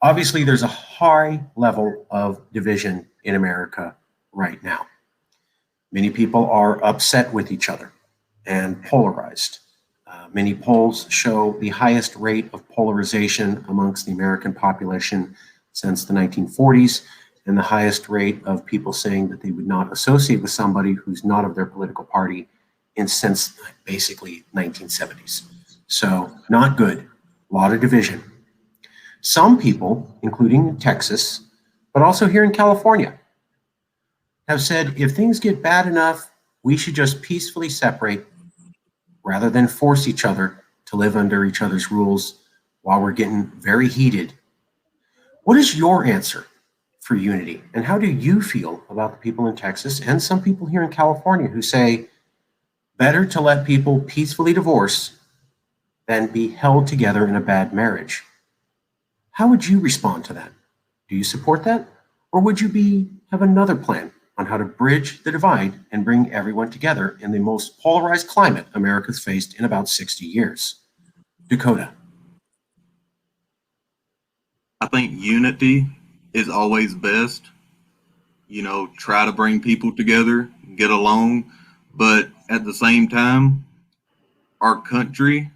Obviously, there's a high level of division in America right now. Many people are upset with each other and polarized. Many polls show the highest rate of polarization amongst the American population since the 1940s, and the highest rate of people saying that they would not associate with somebody who's not of their political party since basically 1970s. So not good, a lot of division. Some people, including in Texas, but also here in California, have said if things get bad enough, we should just peacefully separate rather than force each other to live under each other's rules while we're getting very heated. What is your answer for unity? And how do you feel about the people in Texas and some people here in California who say, better to let people peacefully divorce than be held together in a bad marriage? How would you respond to that? Do you support that? Or would you have another plan on how to bridge the divide and bring everyone together in the most polarized climate America's faced in about 60 years? Dakota. I think unity is always best. Try to bring people together, get along, but at the same time, our country,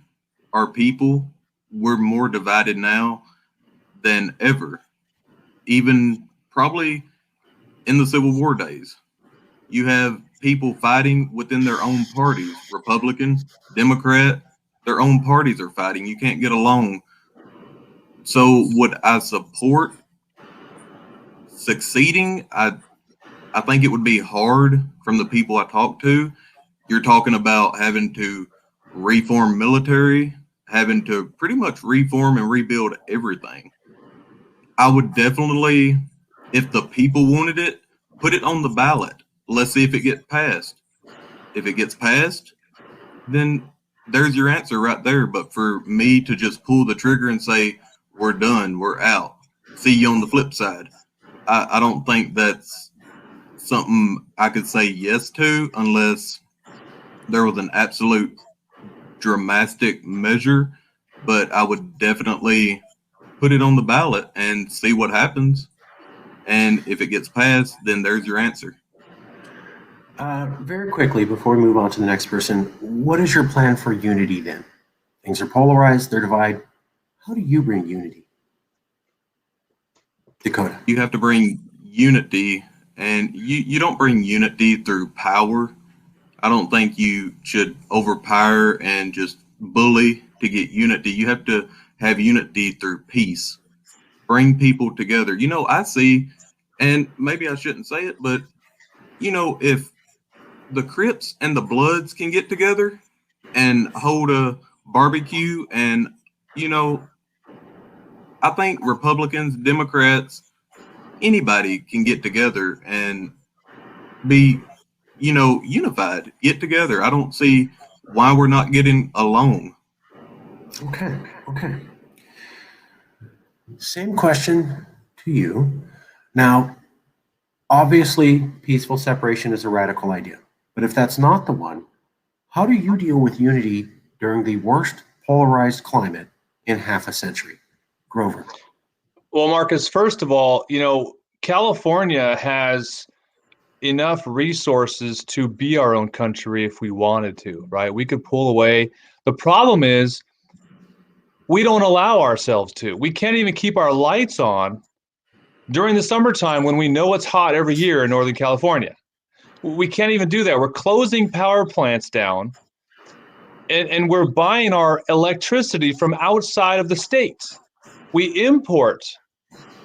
our people, we're more divided now than ever. Even probably in the Civil War days, you have people fighting within their own parties, Republican, Democrat, their own parties are fighting. You can't get along. So would I support succeeding? I think it would be hard from the people I talk to. You're talking about having to reform military, having to pretty much reform and rebuild everything. I would definitely, if the people wanted it, put it on the ballot. Let's see if it gets passed. If it gets passed, then there's your answer right there. But for me to just pull the trigger and say, we're done, we're out, see you on the flip side, I don't think that's something I could say yes to unless there was an absolute dramatic measure. But I would definitely put it on the ballot and see what happens. And if it gets passed, then there's your answer. Very quickly, before we move on to the next person, what is your plan for unity then? Things are polarized, they're divided. How do you bring unity? Dakota. You have to bring unity, and you don't bring unity through power. I don't think you should overpower and just bully to get unity. You have to have unity through peace. Bring people together. You know, I see, and maybe I shouldn't say it, but, you know, if the Crips and the Bloods can get together and hold a barbecue, and, you know, I think Republicans, Democrats, anybody can get together and be, you know, unified, get together. I don't see why we're not getting along. Okay. Same question to you. Now, obviously, peaceful separation is a radical idea. But if that's not the one, how do you deal with unity during the worst polarized climate in half a century? Grover. Well, Marcus, first of all, you know, California has enough resources to be our own country if we wanted to, right? We could pull away. The problem is we don't allow ourselves to. We can't even keep our lights on during the summertime when we know it's hot every year in Northern California. We can't even do that. We're closing power plants down, and we're buying our electricity from outside of the state. We import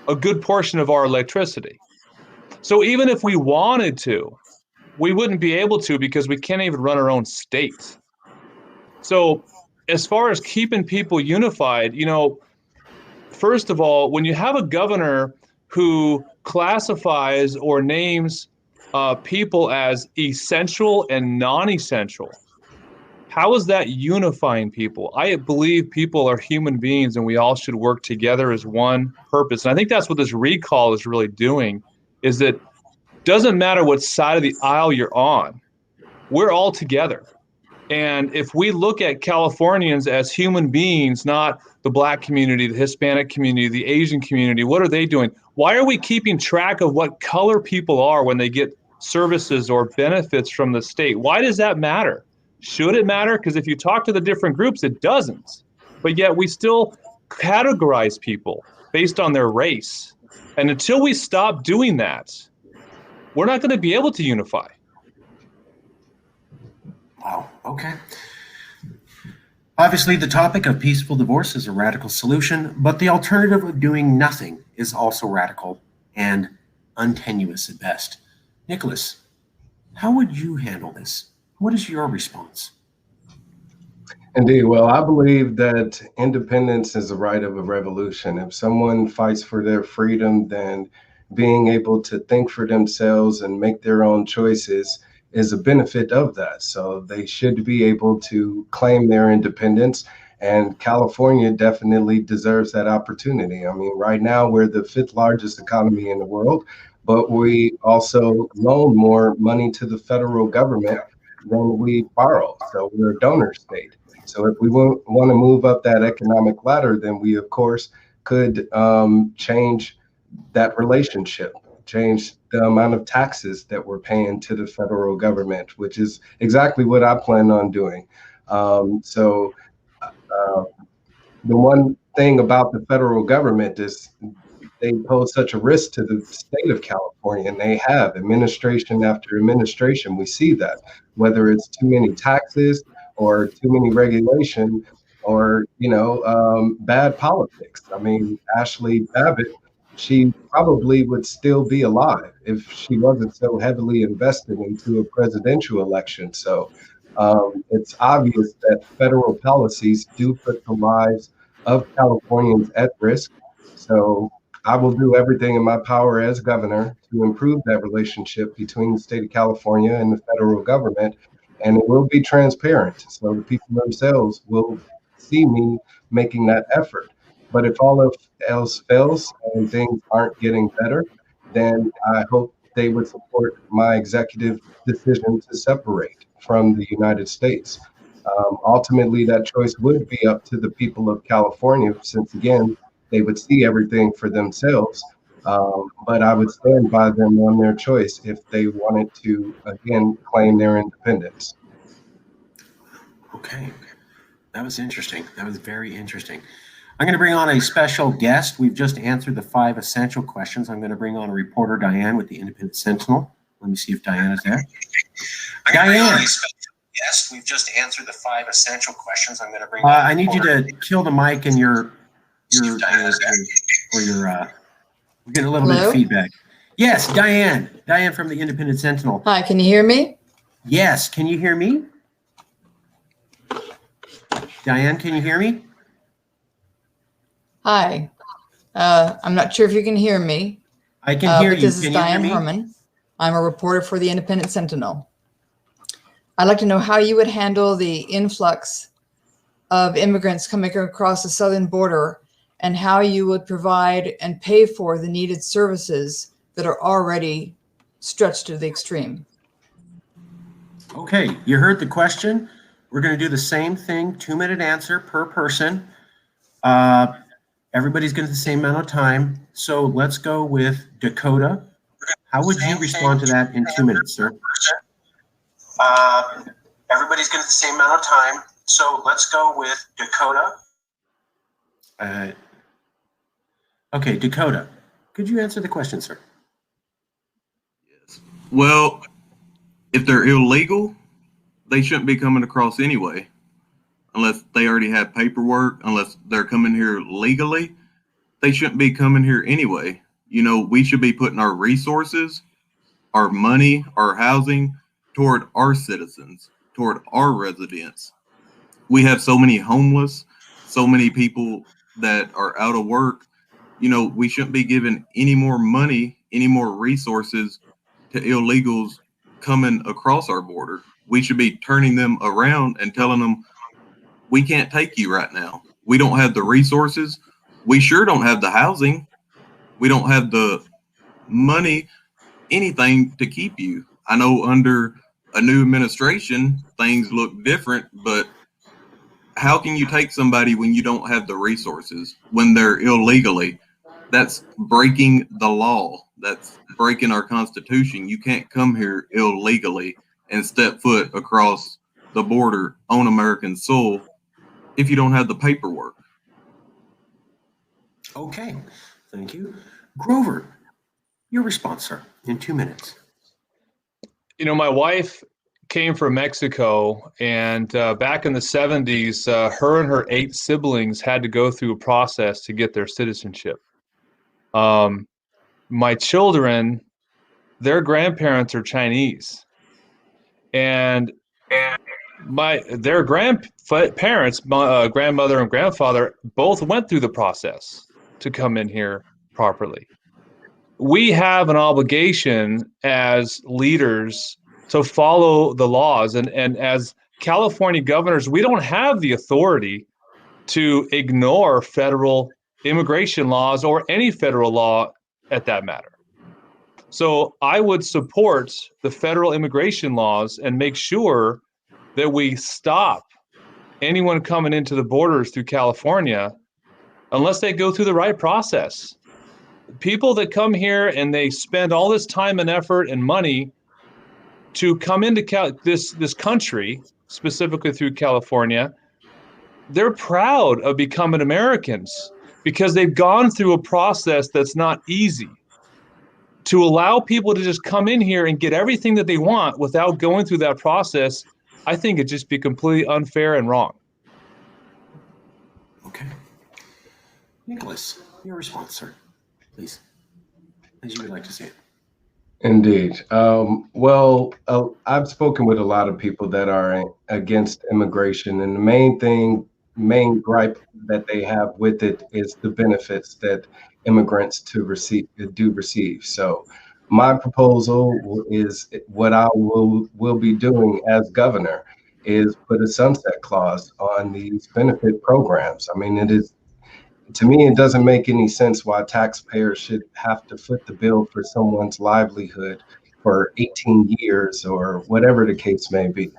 a good portion of our electricity. So even if we wanted to, we wouldn't be able to because we can't even run our own state. So as far as keeping people unified, you know, first of all, when you have a governor who classifies or names people as essential and non-essential, how is that unifying people? I believe people are human beings and we all should work together as one purpose. And I think that's what this recall is really doing, is that doesn't matter what side of the aisle you're on, we're all together. And if we look at Californians as human beings, not the Black community, the Hispanic community, the Asian community, what are they doing? Why are we keeping track of what color people are when they get services or benefits from the state? Why does that matter? Should it matter? Because if you talk to the different groups, it doesn't. But yet we still categorize people based on their race. And until we stop doing that, we're not going to be able to unify. Wow. Okay. Obviously, the topic of peaceful divorce is a radical solution, but the alternative of doing nothing is also radical and untenuous at best. Nickolas, how would you handle this? What is your response? Indeed. Well, I believe that independence is the right of a revolution. If someone fights for their freedom, then being able to think for themselves and make their own choices is a benefit of that. So they should be able to claim their independence. And California definitely deserves that opportunity. I mean, right now we're the 5th largest economy in the world, but we also loan more money to the federal government than we borrow. So we're a donor state. So if we want to move up that economic ladder, then we, of course, could change that relationship, change the amount of taxes that we're paying to the federal government, which is exactly what I plan on doing. So The one thing about the federal government is they pose such a risk to the state of California, and they have administration after administration. We see that, whether it's too many taxes or too many regulation or, bad politics. I mean, Ashley Babbitt, she probably would still be alive if she wasn't so heavily invested into a presidential election. So it's obvious that federal policies do put the lives of Californians at risk. So I will do everything in my power as governor to improve that relationship between the state of California and the federal government. And it will be transparent. So the people themselves will see me making that effort. But if all else fails and things aren't getting better, then I hope they would support my executive decision to separate from the United States. Ultimately, that choice would be up to the people of California, since again, they would see everything for themselves. But I would stand by them on their choice if they wanted to, again, claim their independence. Okay, that was interesting. That was very interesting. I'm going to bring on a special guest. We've just answered the 5 essential questions. I'm going to bring on reporter Diane with the Independent Sentinel. Let me see if Diane is there. Diane. Yes, we've just answered the 5 essential questions. I'm going to bring. I need you to kill the mic and your we're getting a little bit of feedback. Yes, Diane. Diane from the Independent Sentinel. Hi, can you hear me? Yes, can you hear me? Diane, can you hear me? Hi. I'm not sure if you can hear me. I can hear you. This is Diane Herman. I'm a reporter for the Independent Sentinel. I'd like to know how you would handle the influx of immigrants coming across the southern border and how you would provide and pay for the needed services that are already stretched to the extreme. Okay, you heard the question. We're going to do the same thing, 2-minute answer per person. Everybody's going to the same amount of time. So let's go with Dakota. How would you respond to that in 2 minutes, sir? Everybody's going to the same amount of time. So let's go with Dakota. Okay, Dakota, could you answer the question, sir? Yes. Well, if they're illegal, they shouldn't be coming across anyway, unless they already have paperwork, unless they're coming here legally. They shouldn't be coming here anyway. We should be putting our resources, our money, our housing toward our citizens, toward our residents. We have so many homeless, so many people that are out of work. We shouldn't be giving any more money, any more resources to illegals coming across our border. We should be turning them around and telling them, we can't take you right now. We don't have the resources. We sure don't have the housing. We don't have the money, anything to keep you. I know under a new administration, things look different, but how can you take somebody when you don't have the resources, when they're illegally? That's breaking the law. That's breaking our Constitution. You can't come here illegally and step foot across the border on American soil if you don't have the paperwork. Okay, thank you. Grover, your response, sir, in 2 minutes. My wife came from Mexico, and back in the 70s, her and her 8 siblings had to go through a process to get their citizenship. My children, their grandparents are Chinese, and their grandparents, grandmother and grandfather, both went through the process to come in here properly. We have an obligation as leaders to follow the laws, and as California governors, we don't have the authority to ignore federal immigration laws or any federal law at that matter. So I would support the federal immigration laws and make sure that we stop anyone coming into the borders through California unless they go through the right process. People that come here and they spend all this time and effort and money to come into this country, specifically through California, they're proud of becoming Americans because they've gone through a process that's not easy. To allow people to just come in here and get everything that they want without going through that process, I think it'd just be completely unfair and wrong. Okay. Nickolas, your response, sir, please, as you would like to see it. Indeed. I've spoken with a lot of people that are against immigration, and the main gripe that they have with it is the benefits that immigrants do receive. So my proposal is what I will be doing as governor is put a sunset clause on these benefit programs. I mean, to me, it doesn't make any sense why taxpayers should have to foot the bill for someone's livelihood for 18 years or whatever the case may be.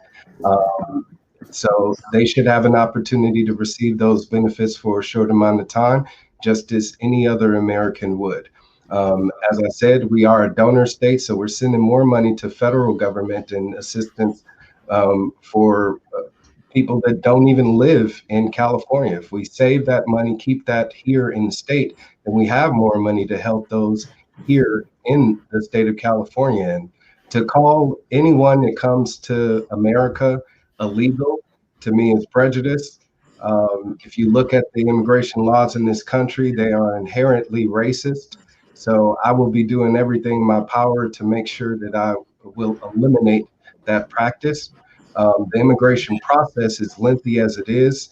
So they should have an opportunity to receive those benefits for a short amount of time, just as any other American would. As I said, we are a donor state, so we're sending more money to federal government and assistance for people that don't even live in California. If we save that money, keep that here in the state, then we have more money to help those here in the state of California. And to call anyone that comes to America illegal, to me, is prejudice. If you look at the immigration laws in this country, they are inherently racist. So I will be doing everything in my power to make sure that I will eliminate that practice. The immigration process, as lengthy as it is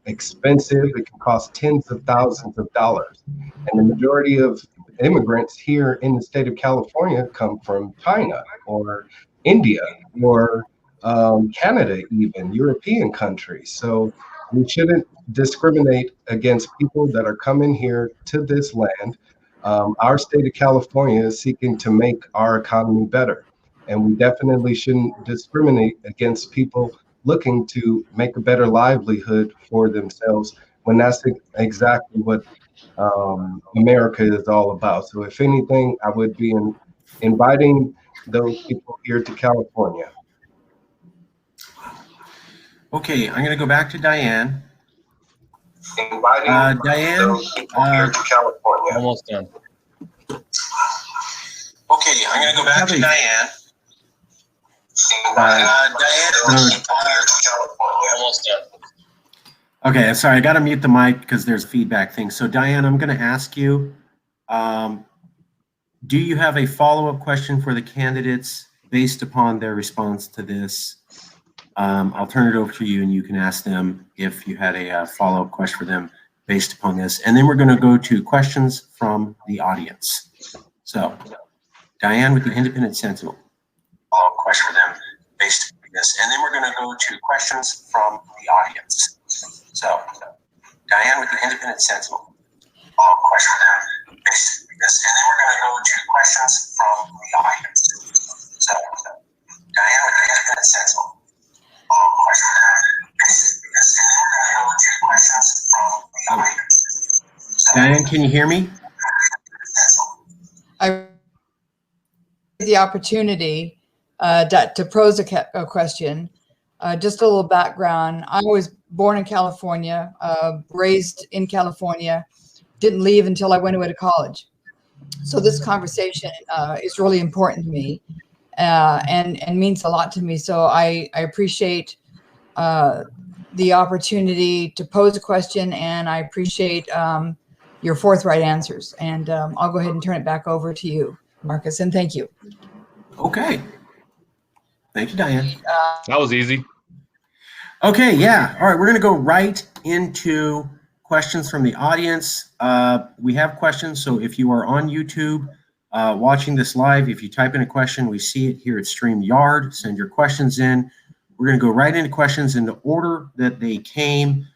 expensive. It can cost tens of thousands of dollars. And the majority of immigrants here in the state of California come from China or India or Canada, even European countries. So we shouldn't discriminate against people that are coming here to this land. Our state of California is seeking to make our economy better. And we definitely shouldn't discriminate against people looking to make a better livelihood for themselves when that's exactly what America is all about. So if anything, I would be inviting those people here to California. Okay, I'm going to go back to Diane. Inviting Diane, those people here to California. Almost done. Okay, I'm going to go back to Diane. Almost done. Okay, sorry, I got to mute the mic because there's a feedback thing. So Diane, I'm going to ask you, do you have a follow-up question for the candidates based upon their response to this? I'll turn it over to you and you can ask them if you had a follow-up question for them based upon this. And then we're going to go to questions from the audience. So Diane with the Independent Sentinel. Follow-up question for them based on this. And then we're going to go to questions from the audience. So Diane with the Independent Sentinel. Follow-up question for them based on this. And then we're going to go to questions from the audience. So Diane with the Independent Sentinel. Diane, can you hear me? I the opportunity to pose a question. Just a little background. I was born in California, raised in California, didn't leave until I went away to college. So this conversation is really important to me and means a lot to me. So I appreciate the opportunity to pose a question, and I appreciate your forthright answers. And I'll go ahead and turn it back over to you, Marcus, and thank you. Okay. Thank you, Diane. That was easy. Okay, yeah. All right, we're going to go right into questions from the audience. We have questions, so if you are on YouTube watching this live, if you type in a question, we see it here at StreamYard. Send your questions in. We're going to go right into questions in the order that they came.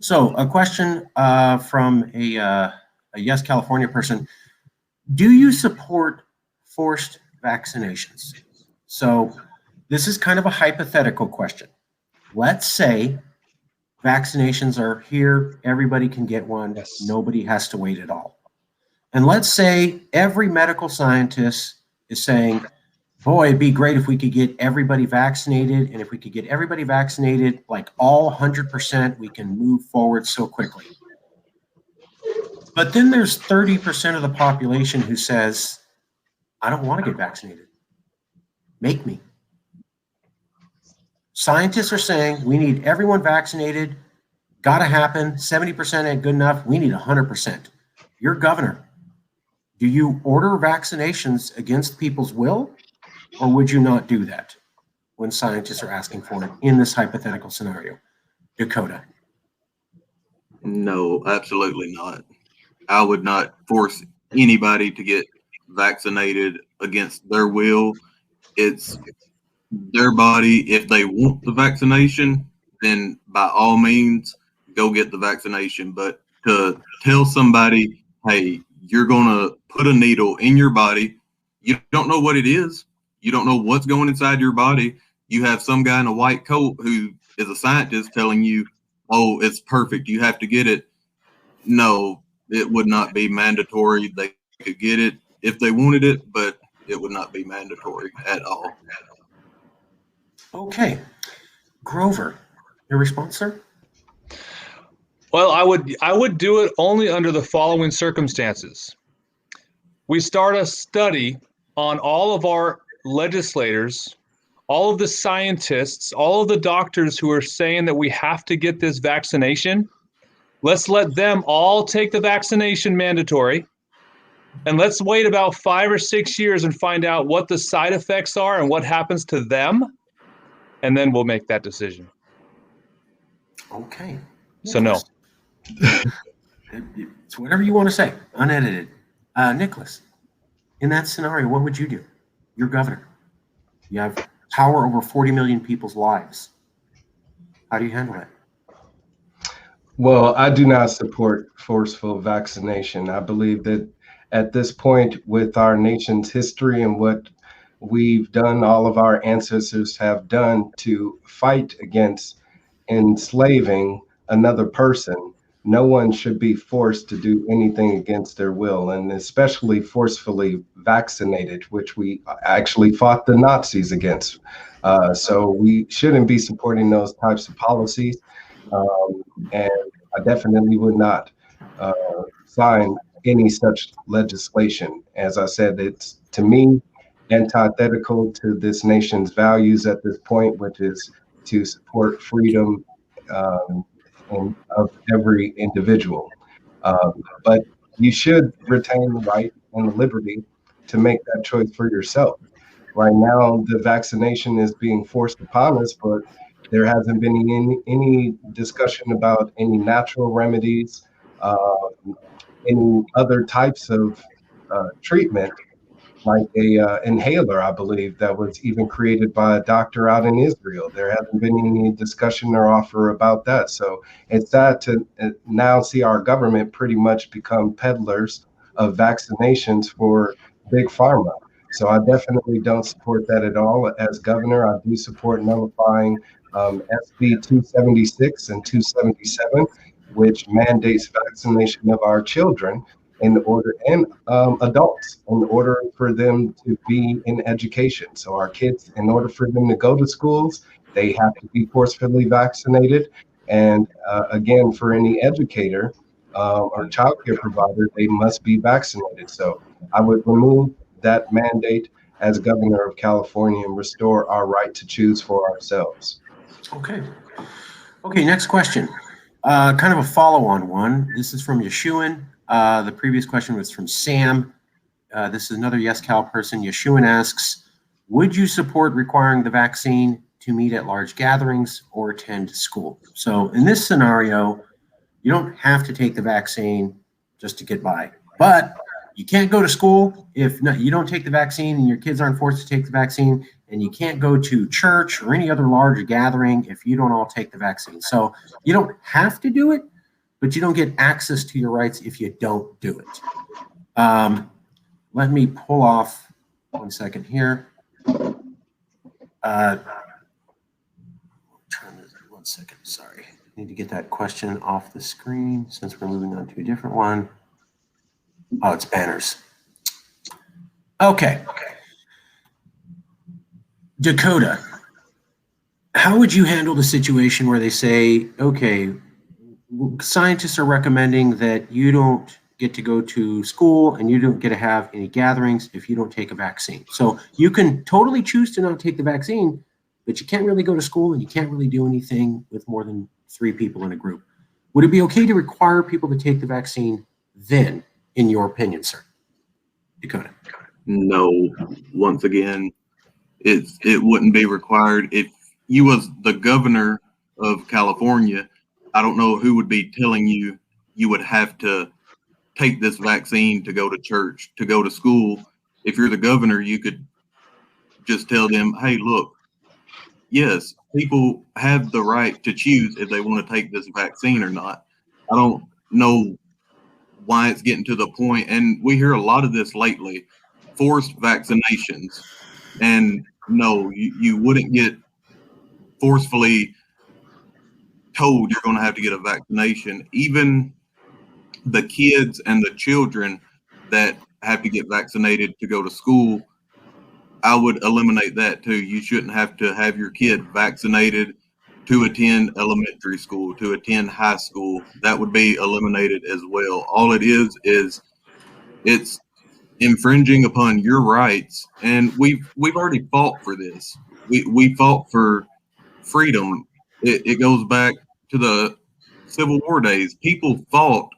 So a question from a Yes California person. Do you support forced vaccinations? So this is kind of a hypothetical question. Let's say vaccinations are here, everybody can get one, Yes. Nobody has to wait at all. And let's say every medical scientist is saying Boy, it'd be great if we could get everybody vaccinated. And if we could get everybody vaccinated, like all 100%, we can move forward so quickly. But then there's 30% of the population who says, I don't want to get vaccinated. Make me. Scientists are saying we need everyone vaccinated. Got to happen. 70% ain't good enough. We need 100%. You're governor. Do you order vaccinations against people's will, or would you not do that when scientists are asking for it in this hypothetical scenario? Dakota. No, absolutely not. I would not force anybody to get vaccinated against their will. It's their body. If they want the vaccination, then by all means, go get the vaccination. But to tell somebody, hey, you're going to put a needle in your body, you don't know what it is. You don't know what's going inside your body. You have some guy in a white coat who is a scientist telling you, oh, it's perfect, you have to get it. No, it would not be mandatory. They could get it if they wanted it, but it would not be mandatory at all. Okay. Grover, your response, sir? Well, I would do it only under the following circumstances. We start a study on all of our legislators, all of the scientists, all of the doctors who are saying that we have to get this vaccination. Let's let them all take the vaccination mandatory. And let's wait about 5 or 6 years and find out what the side effects are and what happens to them. And then we'll make that decision. Okay. So no. It's whatever you want to say, unedited. Nickolas, in that scenario, what would you do? You're governor. You have power over 40 million people's lives. How do you handle it? Well, I do not support forceful vaccination. I believe that at this point, with our nation's history and what we've done, all of our ancestors have done to fight against enslaving another person, no one should be forced to do anything against their will, and especially forcefully vaccinated, which we actually fought the Nazis against. So we shouldn't be supporting those types of policies. And I definitely would not sign any such legislation. As I said, it's, to me, antithetical to this nation's values at this point, which is to support freedom of every individual. But you should retain the right and the liberty to make that choice for yourself. Right now, the vaccination is being forced upon us, but there hasn't been any discussion about any natural remedies, any other types of treatment, like a inhaler, I believe, that was even created by a doctor out in Israel. There hasn't been any discussion or offer about that. So it's sad to now see our government pretty much become peddlers of vaccinations for big pharma. So I definitely don't support that at all. As governor, I do support nullifying SB 276 and 277, which mandates vaccination of our children in order, and adults, in order for them to be in education. So our kids, in order for them to go to schools, they have to be forcefully vaccinated. And again, for any educator or childcare provider, they must be vaccinated. So I would remove that mandate as governor of California and restore our right to choose for ourselves. Okay. Okay, next question. Kind of a follow-on one. This is from Yeshuan. The previous question was from Sam. This is another YesCal person. Yeshuan asks, would you support requiring the vaccine to meet at large gatherings or attend school? So in this scenario, you don't have to take the vaccine just to get by, but you can't go to school if you don't take the vaccine, and your kids aren't forced to take the vaccine, and you can't go to church or any other large gathering if you don't all take the vaccine. So you don't have to do it, but you don't get access to your rights if you don't do it. Let me pull off 1 second here. Turn this 1 second, sorry. Need to get that question off the screen since we're moving on to a different one. Oh, it's banners. Okay. Dakota, how would you handle the situation where they say, okay, scientists are recommending that you don't get to go to school and you don't get to have any gatherings if you don't take a vaccine? So you can totally choose to not take the vaccine, but you can't really go to school and you can't really do anything with more than 3 people in a group. Would it be okay to require people to take the vaccine then, in your opinion, sir? Dakota. No, once again, it wouldn't be required. If you was the governor of California, I don't know who would be telling you you would have to take this vaccine to go to church, to go to school. If you're the governor, you could just tell them, hey, look, yes, people have the right to choose if they want to take this vaccine or not. I don't know why it's getting to the point, and we hear a lot of this lately, forced vaccinations. And no, you wouldn't get forcefully told you're going to have to get a vaccination. Even the kids and the children that have to get vaccinated to go to school, I would eliminate that too. You shouldn't have to have your kid vaccinated to attend elementary school, to attend high school. That would be eliminated as well. All it is it's infringing upon your rights. And we've already fought for this. We fought for freedom. It goes back to the Civil War days. People fought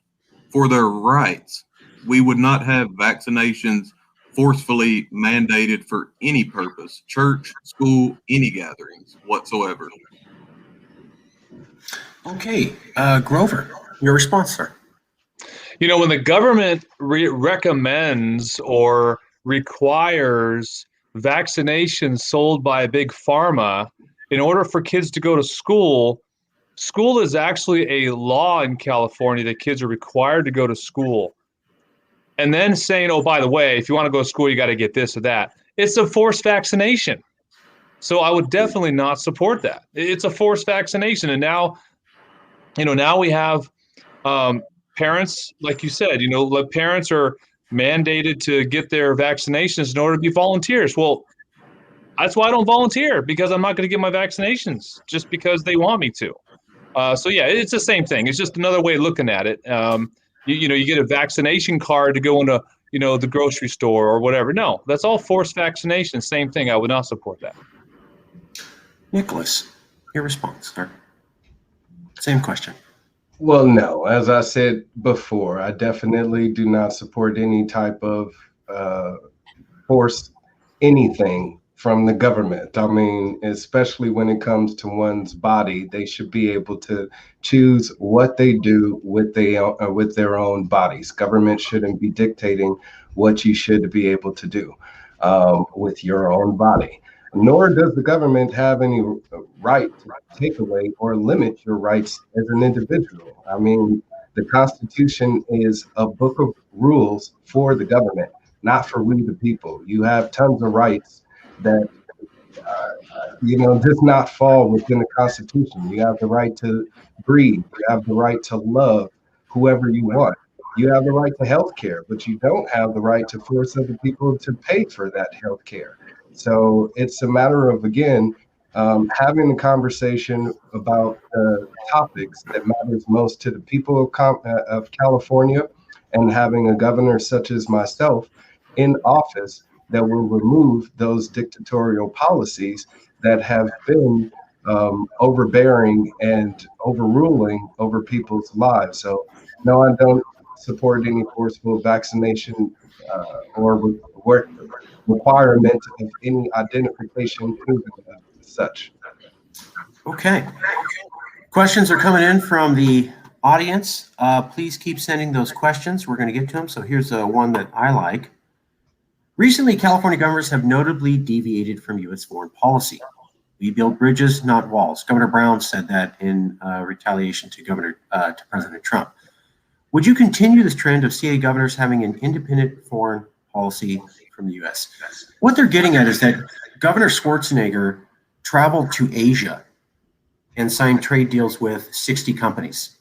for their rights. We would not have vaccinations forcefully mandated for any purpose, church, school, any gatherings whatsoever. Okay, Grover, your response, sir. You know, when the government recommends or requires vaccinations sold by big pharma in order for kids to go to school, school is actually a law in California that kids are required to go to school. And then saying, oh, by the way, if you want to go to school, you got to get this or that. It's a forced vaccination. So I would definitely not support that. It's a forced vaccination. And now, now we have parents, like you said, parents are mandated to get their vaccinations in order to be volunteers. Well, that's why I don't volunteer, because I'm not going to get my vaccinations just because they want me to. So yeah, it's the same thing. It's just another way of looking at it. You get a vaccination card to go into, the grocery store or whatever. No, that's all forced vaccination. Same thing. I would not support that. Nickolas, your response, sir. Same question. Well, no, as I said before, I definitely do not support any type of force anything from the government. I mean, especially when it comes to one's body, they should be able to choose what they do with their own bodies. Government shouldn't be dictating what you should be able to do with your own body. Nor does the government have any right to take away or limit your rights as an individual. I mean, the Constitution is a book of rules for the government, not for we the people. You have tons of rights that, does not fall within the Constitution. You have the right to breathe. You have the right to love whoever you want. You have the right to health care, but you don't have the right to force other people to pay for that health care. So it's a matter of, again, having a conversation about the topics that matters most to the people of California, and having a governor such as myself in office that will remove those dictatorial policies that have been overbearing and overruling over people's lives. So no, I don't support any forceful vaccination or requirement of any identification proven as such. Okay. Questions are coming in from the audience. Please keep sending those questions. We're going to get to them. So here's one that I like. Recently, California governors have notably deviated from U.S. foreign policy. We build bridges, not walls. Governor Brown said that in retaliation to President Trump. Would you continue this trend of CA governors having an independent foreign policy from the U.S.? What they're getting at is that Governor Schwarzenegger traveled to Asia and signed trade deals with 60 companies.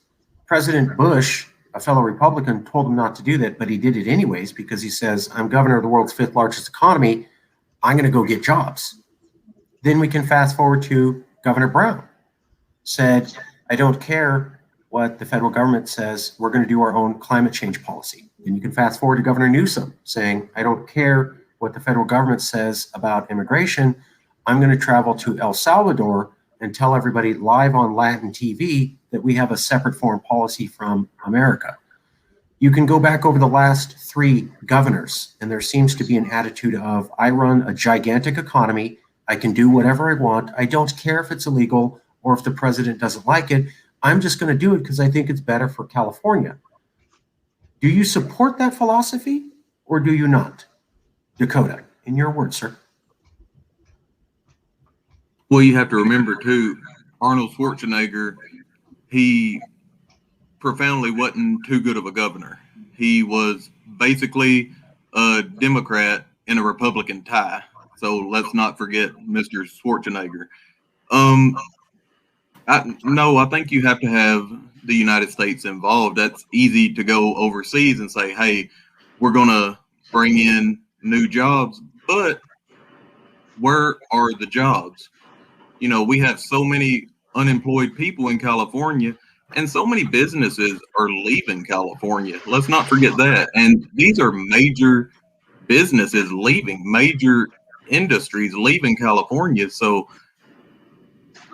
President Bush, a fellow Republican, told him not to do that, but he did it anyways because he says, I'm governor of the world's 5th largest economy. I'm going to go get jobs. Then we can fast forward to Governor Brown said, I don't care what the federal government says, we're going to do our own climate change policy. And you can fast forward to Governor Newsom saying, I don't care what the federal government says about immigration, I'm going to travel to El Salvador and tell everybody live on Latin TV that we have a separate foreign policy from America. You can go back over the last 3 governors, and there seems to be an attitude of, I run a gigantic economy, I can do whatever I want, I don't care if it's illegal or if the president doesn't like it, I'm just going to do it because I think it's better for California. Do you support that philosophy or do you not? Dakota, in your words, sir. Well, you have to remember too, Arnold Schwarzenegger, he profoundly wasn't too good of a governor. He was basically a Democrat in a Republican tie. So let's not forget Mr. Schwarzenegger. I think you have to have the United States involved. That's easy to go overseas and say, hey, we're going to bring in new jobs, but where are the jobs? You know, we have so many unemployed people in California, and so many businesses are leaving California. Let's not forget that. And these are major businesses leaving, major industries leaving California. So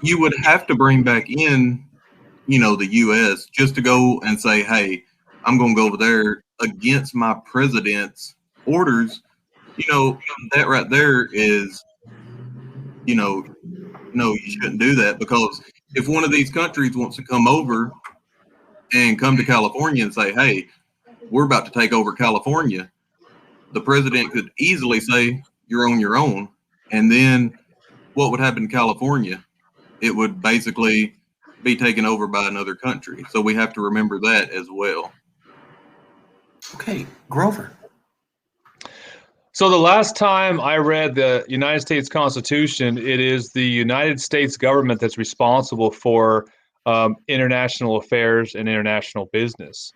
you would have to bring back in, you know, the U.S. just to go and say, hey, I'm going to go over there against my president's orders. You know, that right there is, you know, no, you shouldn't do that, because if one of these countries wants to come over and come to California and say, hey, we're about to take over California, the president could easily say, you're on your own. And then what would happen in California? It would basically be taken over by another country. So we have to remember that as well. Okay, Grover. So the last time I read the United States Constitution, it is the United States government that's responsible for international affairs and international business.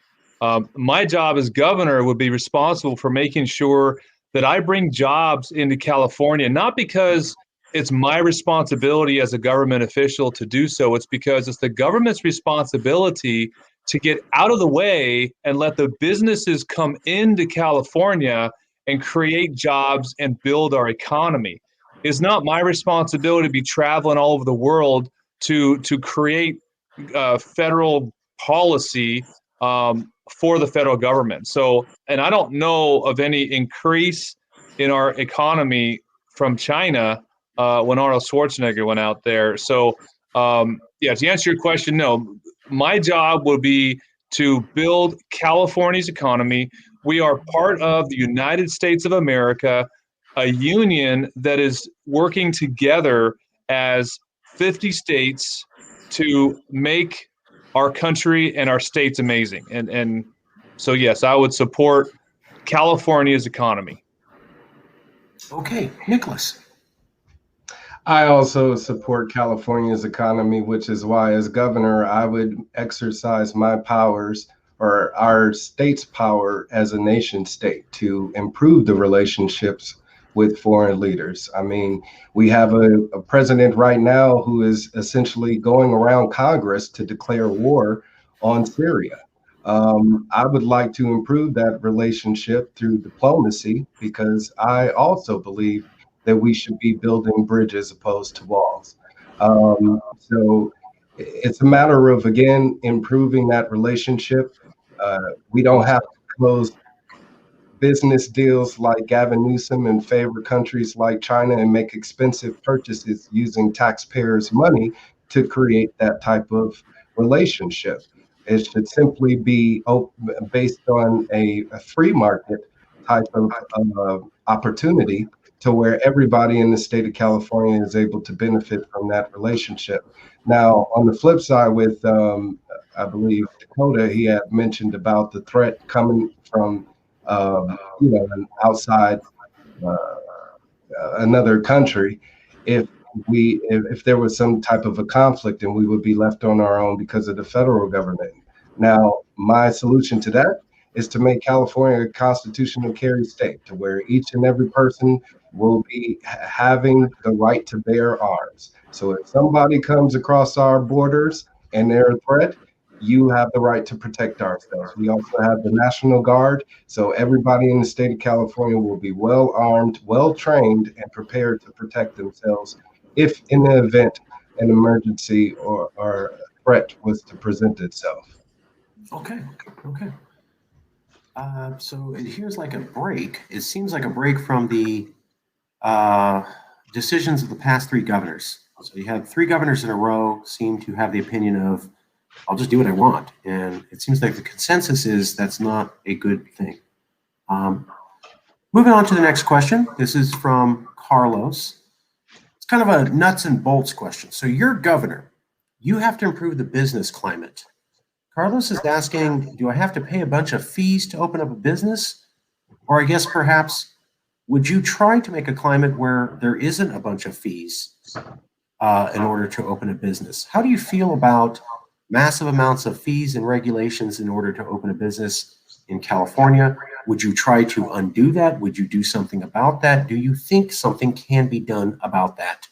My job as governor would be responsible for making sure that I bring jobs into California, not because it's my responsibility as a government official to do so. It's because it's the government's responsibility to get out of the way and let the businesses come into California and create jobs and build our economy. It's not my responsibility to be traveling all over the world to create federal policy for the federal government. So, and I don't know of any increase in our economy from China when Arnold Schwarzenegger went out there. So, yeah, to answer your question, no, my job would be to build California's economy. We are part of the United States of America, a union that is working together as 50 states to make our country and our states amazing. And so, yes, I would support California's economy. Okay, Nickolas. I also support California's economy, which is why, as governor, I would exercise my powers, or our state's power as a nation state, to improve the relationships with foreign leaders. I mean, we have a president right now who is essentially going around Congress to declare war on Syria. I would like to improve that relationship through diplomacy, because I also believe that we should be building bridges opposed to walls. So it's a matter of, again, improving that relationship. We don't have to close business deals like Gavin Newsom and favor countries like China and make expensive purchases using taxpayers' money to create that type of relationship. It should simply be based on a free market type of opportunity, to where everybody in the state of California is able to benefit from that relationship. Now, on the flip side, with I believe Dakota, he had mentioned about the threat coming from an outside another country. If there was some type of a conflict, and we would be left on our own because of the federal government. Now, my solution to that is to make California a constitutional carry state, to where each and every person will be having the right to bear arms. So if somebody comes across our borders and they're a threat, you have the right to protect ourselves. We also have the National Guard, so everybody in the state of California will be well armed, well trained, and prepared to protect themselves if in the event an emergency or a threat was to present itself. Okay. So here's like a break. It seems like a break from the decisions of the past three governors. So you had three governors in a row seem to have the opinion of, I'll just do what I want. And it seems like the consensus is that's not a good thing. Moving on to the next question. This is from Carlos. It's kind of a nuts and bolts question. So you're governor. You have to improve the business climate. Carlos is asking, do I have to pay a bunch of fees to open up a business? Or I guess perhaps, would you try to make a climate where there isn't a bunch of fees in order to open a business? How do you feel about massive amounts of fees and regulations in order to open a business in California? Would you try to undo that? Would you do something about that? Do you think something can be done about that?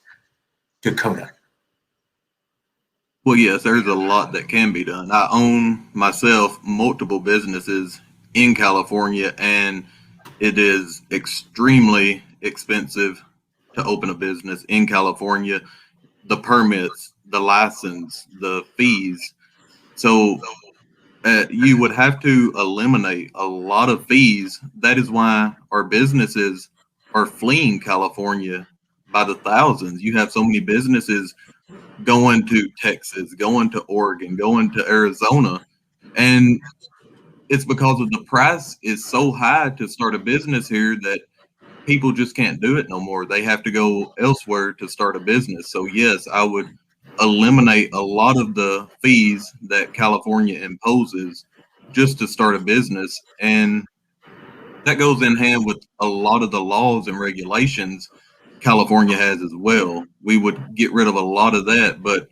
Dakota. Well, yes, there's a lot that can be done. I own myself multiple businesses in California, and it is extremely expensive to open a business in California. The permits, the license, the fees. So you would have to eliminate a lot of fees. That is why our businesses are fleeing California by the thousands. You have so many businesses going to Texas, going to Oregon, going to Arizona. And it's because of the price is so high to start a business here that people just can't do it no more. They have to go elsewhere to start a business. So yes, I would eliminate a lot of the fees that California imposes just to start a business. And that goes in hand with a lot of the laws and regulations California has as well. We would get rid of a lot of that, but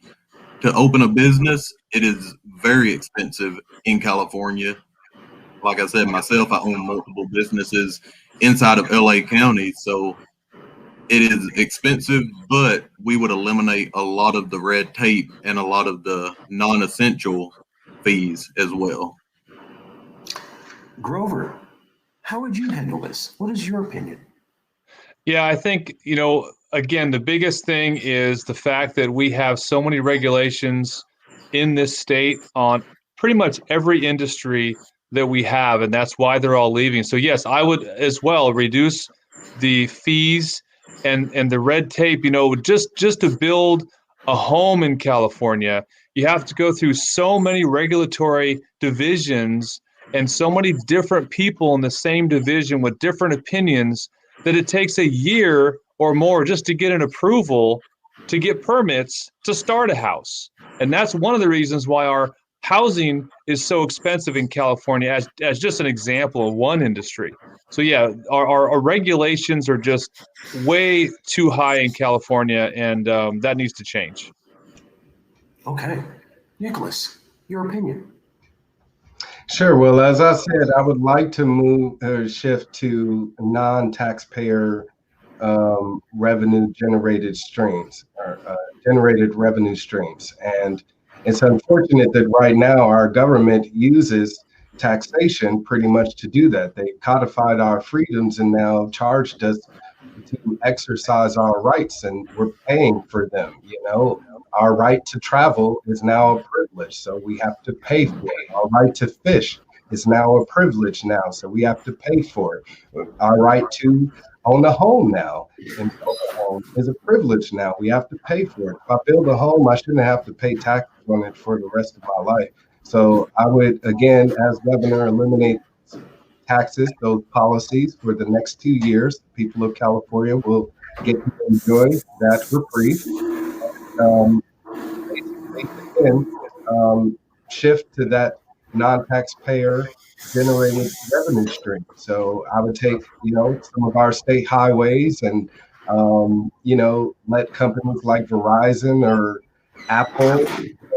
to open a business, it is very expensive in California. Like I said, myself, I own multiple businesses inside of LA County, so it is expensive, but we would eliminate a lot of the red tape and a lot of the non-essential fees as well. Grover, how would you handle this? What is your opinion? Yeah, I think, again, the biggest thing is the fact that we have so many regulations in this state on pretty much every industry that we have, and that's why they're all leaving. So yes, I would as well reduce the fees and the red tape. Just to build a home in California, you have to go through so many regulatory divisions and so many different people in the same division with different opinions that it takes a year or more just to get an approval to get permits to start a house. And that's one of the reasons why our housing is so expensive in California, as just an example of one industry. So yeah, our regulations are just way too high in California, and that needs to change. Okay. Nickolas, your opinion. Sure. Well, as I said, I would like to shift to non-taxpayer revenue generated streams, or generated revenue streams. And it's unfortunate that right now our government uses taxation pretty much to do that. They codified our freedoms and now charged us to exercise our rights, and we're paying for them. Our right to travel is now a privilege, so we have to pay for it. Our right to fish is now a privilege now, so we have to pay for it. Our right to own a home now and build a home is a privilege now. We have to pay for it. If I build a home, I shouldn't have to pay taxes on it for the rest of my life. So I would, again, as governor, eliminate taxes, those policies for the next 2 years. The people of California will get to enjoy that reprieve. Shift to that non-taxpayer generated revenue stream. So I would take, some of our state highways and, let companies like Verizon or Apple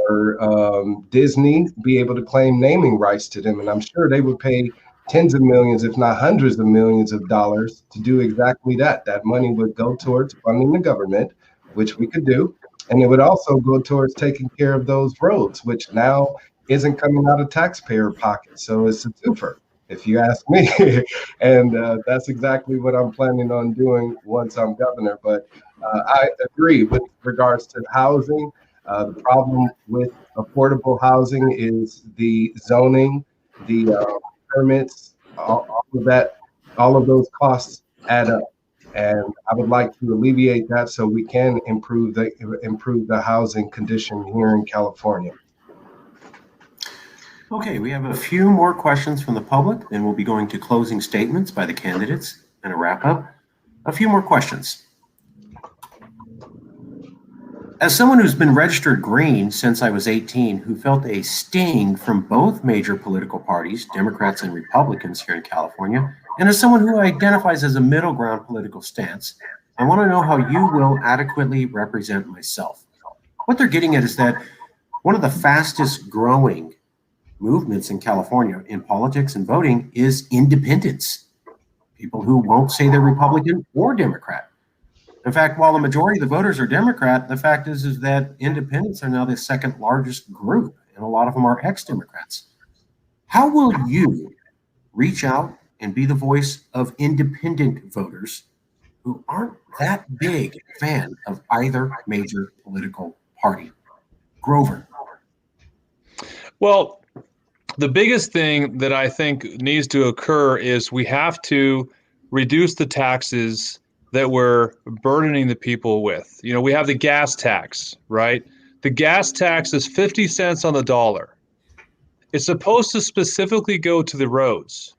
or Disney be able to claim naming rights to them. And I'm sure they would pay tens of millions, if not hundreds of millions of dollars to do exactly that. That money would go towards funding the government, which we could do. And it would also go towards taking care of those roads, which now isn't coming out of taxpayer pockets. So it's a twofer, if you ask me. And that's exactly what I'm planning on doing once I'm governor. But I agree with regards to housing. The problem with affordable housing is the zoning, the permits, all of that, all of those costs add up. And I would like to alleviate that so we can improve the housing condition here in California. Okay, we have a few more questions from the public, and we'll be going to closing statements by the candidates and a wrap up. A few more questions. As someone who's been registered green since I was 18, who felt a sting from both major political parties, Democrats and Republicans here in California, and as someone who identifies as a middle ground political stance, I want to know how you will adequately represent myself. What they're getting at is that one of the fastest growing movements in California in politics and voting is independents, people who won't say they're Republican or Democrat. In fact, while the majority of the voters are Democrat, the fact is that independents are now the second largest group, and a lot of them are ex-Democrats. How will you reach out and be the voice of independent voters who aren't that big a fan of either major political party? Grover. Well, the biggest thing that I think needs to occur is we have to reduce the taxes that we're burdening the people with. You know, we have the gas tax, right? The gas tax is 50 cents on the dollar. It's supposed to specifically go to the roads.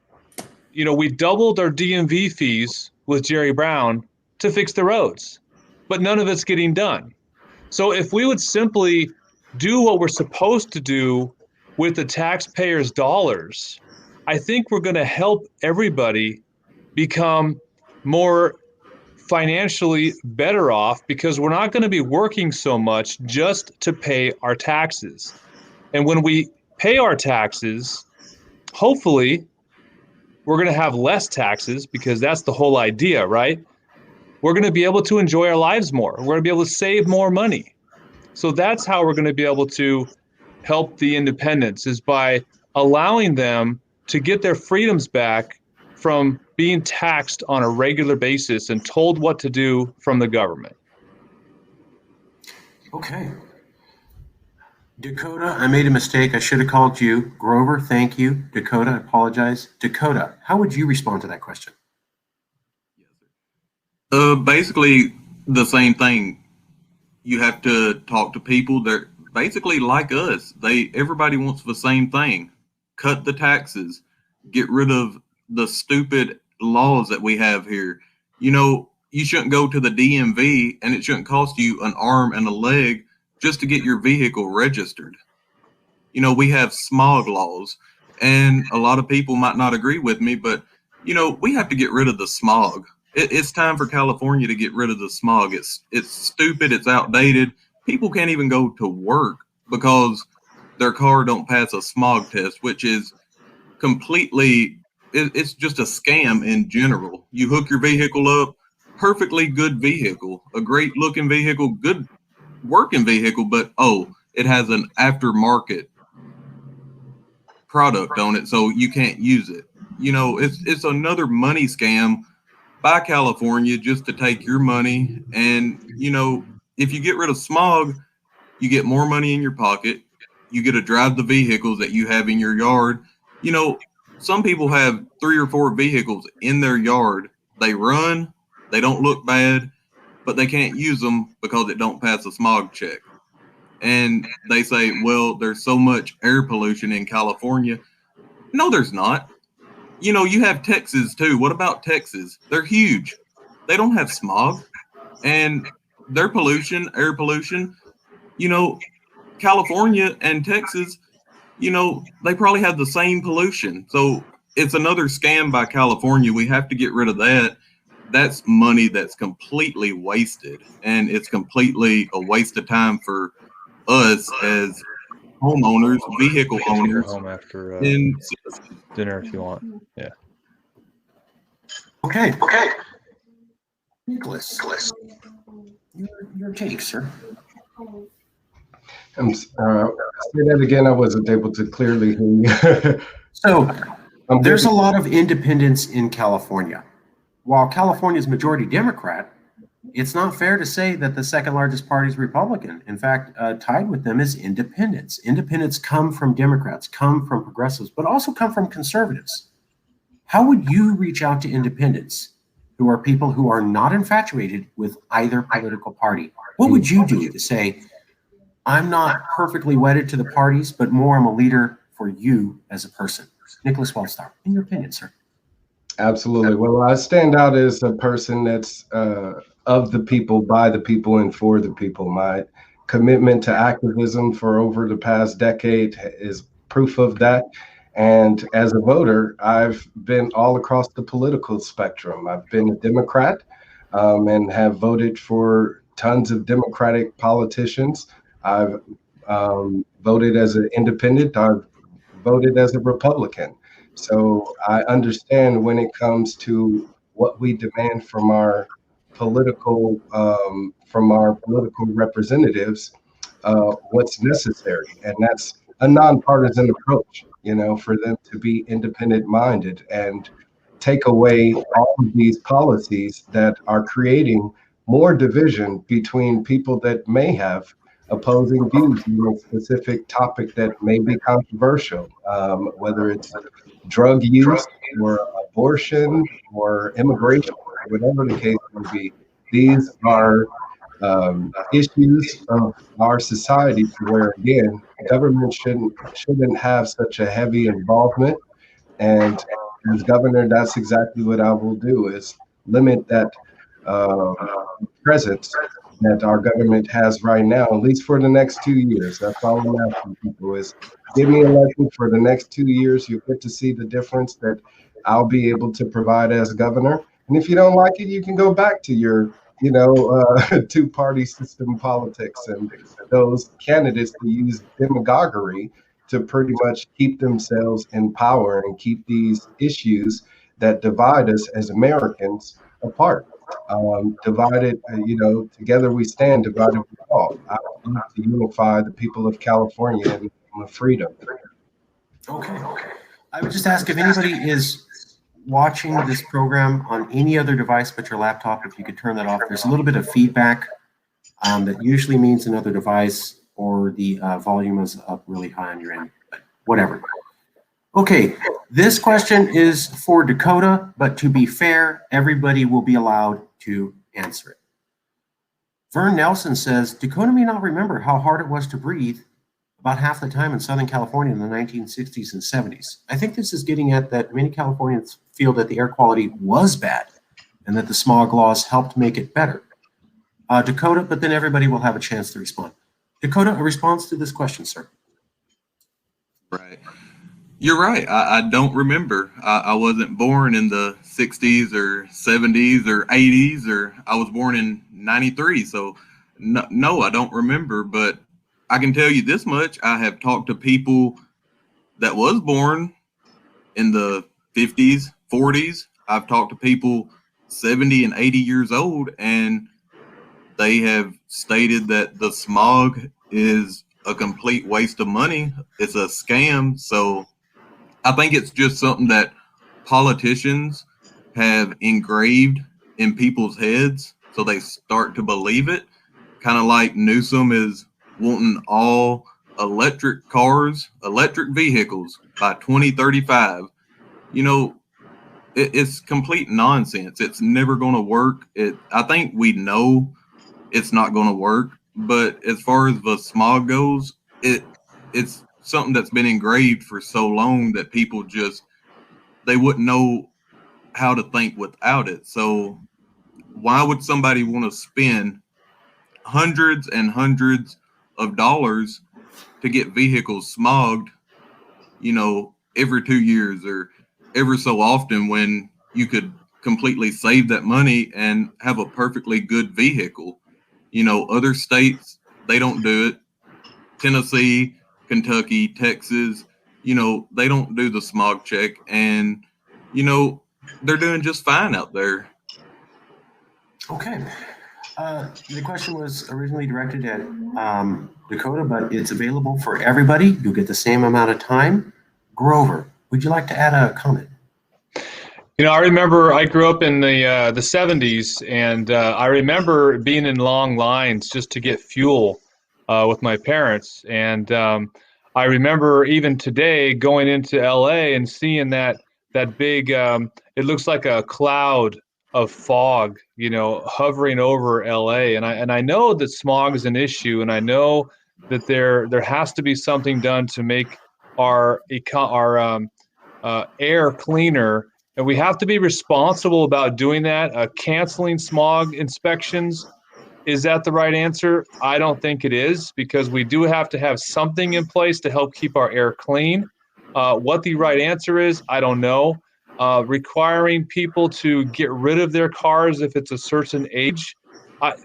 You know, we doubled our DMV fees with Jerry Brown to fix the roads, but none of it's getting done. So if we would simply do what we're supposed to do with the taxpayers' dollars, I think we're going to help everybody become more financially better off, because we're not going to be working so much just to pay our taxes. And when we pay our taxes, hopefully we're going to have less taxes, because that's the whole idea, right? We're going to be able to enjoy our lives more. We're going to be able to save more money. So that's how we're going to be able to help the independents, is by allowing them to get their freedoms back from being taxed on a regular basis and told what to do from the government. Okay. Dakota, I made a mistake. I should have called you. Grover, thank you. Dakota, I apologize. Dakota, how would you respond to that question? Basically the same thing. You have to talk to people that basically like us. Everybody wants the same thing. Cut the taxes. Get rid of the stupid laws that we have here. You know, you shouldn't go to the DMV and it shouldn't cost you an arm and a leg just to get your vehicle registered. You know, we have smog laws, and a lot of people might not agree with me, but you know, we have to get rid of the smog. It's time for California to get rid of the smog. It's stupid. It's outdated. People can't even go to work because their car don't pass a smog test, which is completely, it's just a scam in general. You hook your vehicle up, perfectly good vehicle, a great looking vehicle, good working vehicle, but it has an aftermarket product on it, so you can't use it. You know, it's another money scam by California just to take your money. And you know, if you get rid of smog, you get more money in your pocket. You get to drive the vehicles that you have in your yard. You know, some people have 3 or 4 vehicles in their yard. They run, they don't look bad, but they can't use them because it don't pass a smog check. And they say, well, there's so much air pollution in California. No, there's not. You know, you have Texas too. What about Texas? They're huge. They don't have smog. And their pollution, air pollution, you know, California and Texas, you know, they probably have the same pollution. So it's another scam by California. We have to get rid of that. That's money that's completely wasted. And it's completely a waste of time for us as homeowners, vehicle Take her owners, home after and citizens. dinner if you want. Yeah. Okay. Nickolas, your take, sir. Say that again. I wasn't able to clearly hear you. So there's a lot of independents in California. While California is majority Democrat, it's not fair to say that the second largest party is Republican. In fact, tied with them is independents. Independents come from Democrats, come from progressives, but also come from conservatives. How would you reach out to independents who are people who are not infatuated with either political party? What would you do to say, I'm not perfectly wedded to the parties, but more I'm a leader for you as a person? Nickolas Wildstar, in your opinion, sir. Absolutely. Well, I stand out as a person that's of the people, by the people, and for the people. My commitment to activism for over the past decade is proof of that. And as a voter, I've been all across the political spectrum. I've been a Democrat and have voted for tons of Democratic politicians. I've voted as an independent. I've voted as a Republican. So I understand when it comes to what we demand from our political representatives, what's necessary, and that's a nonpartisan approach. For them to be independent minded and take away all of these policies that are creating more division between people that may have opposing views on a specific topic that may be controversial, whether it's drug use or abortion or immigration, or whatever the case may be. These are issues of our society where, again, government shouldn't have such a heavy involvement. And as governor, that's exactly what I will do, is limit that presence that our government has right now, at least for the next 2 years. That's all I'm asking people is give me elected for the next 2 years. You'll get to see the difference that I'll be able to provide as governor. And if you don't like it, you can go back to your two-party system politics and those candidates that use demagoguery to pretty much keep themselves in power and keep these issues that divide us as Americans apart. Divided, together we stand, divided we fall. I want to unify the people of California in freedom. Okay. I would just ask if anybody is watching this program on any other device but your laptop, if you could turn that off. There's a little bit of feedback that usually means another device or the volume is up really high on your end, but whatever. Okay, this question is for Dakota, but to be fair, everybody will be allowed to answer it. Vern Nelson says, Dakota may not remember how hard it was to breathe about half the time in Southern California in the 1960s and 70s. I think this is getting at that many Californians feel that the air quality was bad and that the smog laws helped make it better. Dakota, but then everybody will have a chance to respond. Dakota, a response to this question, sir. Right. You're right. I don't remember. I wasn't born in the 60s or 70s or 80s, or I was born in 93. So no, I don't remember, but I can tell you this much. I have talked to people that was born in the 50s, 40s. I've talked to people 70 and 80 years old, and they have stated that the smog is a complete waste of money. It's a scam. So I think it's just something that politicians have engraved in people's heads, so they start to believe it. Kind of like Newsom is wanting all electric cars, electric vehicles by 2035. It's complete nonsense. It's never going to work. I think we know it's not going to work, but as far as the smog goes, it's something that's been engraved for so long that people they wouldn't know how to think without it. So why would somebody want to spend hundreds and hundreds of dollars to get vehicles smogged, every 2 years or ever so often, when you could completely save that money and have a perfectly good vehicle? Other states, they don't do it. Tennessee, Kentucky, Texas, they don't do the smog check, and, they're doing just fine out there. Okay. The question was originally directed at Dakota, but it's available for everybody. You'll get the same amount of time. Grover, would you like to add a comment? I remember I grew up in the 70s, and I remember being in long lines just to get fuel with my parents. And I remember even today going into LA and seeing that big, it looks like a cloud of fog, hovering over LA. And I know that smog is an issue, and I know that there has to be something done to make our air cleaner. And we have to be responsible about doing that. Canceling smog inspections, is that the right answer? I don't think it is, because we do have to have something in place to help keep our air clean. What the right answer is, I don't know. Requiring people to get rid of their cars if it's a certain age,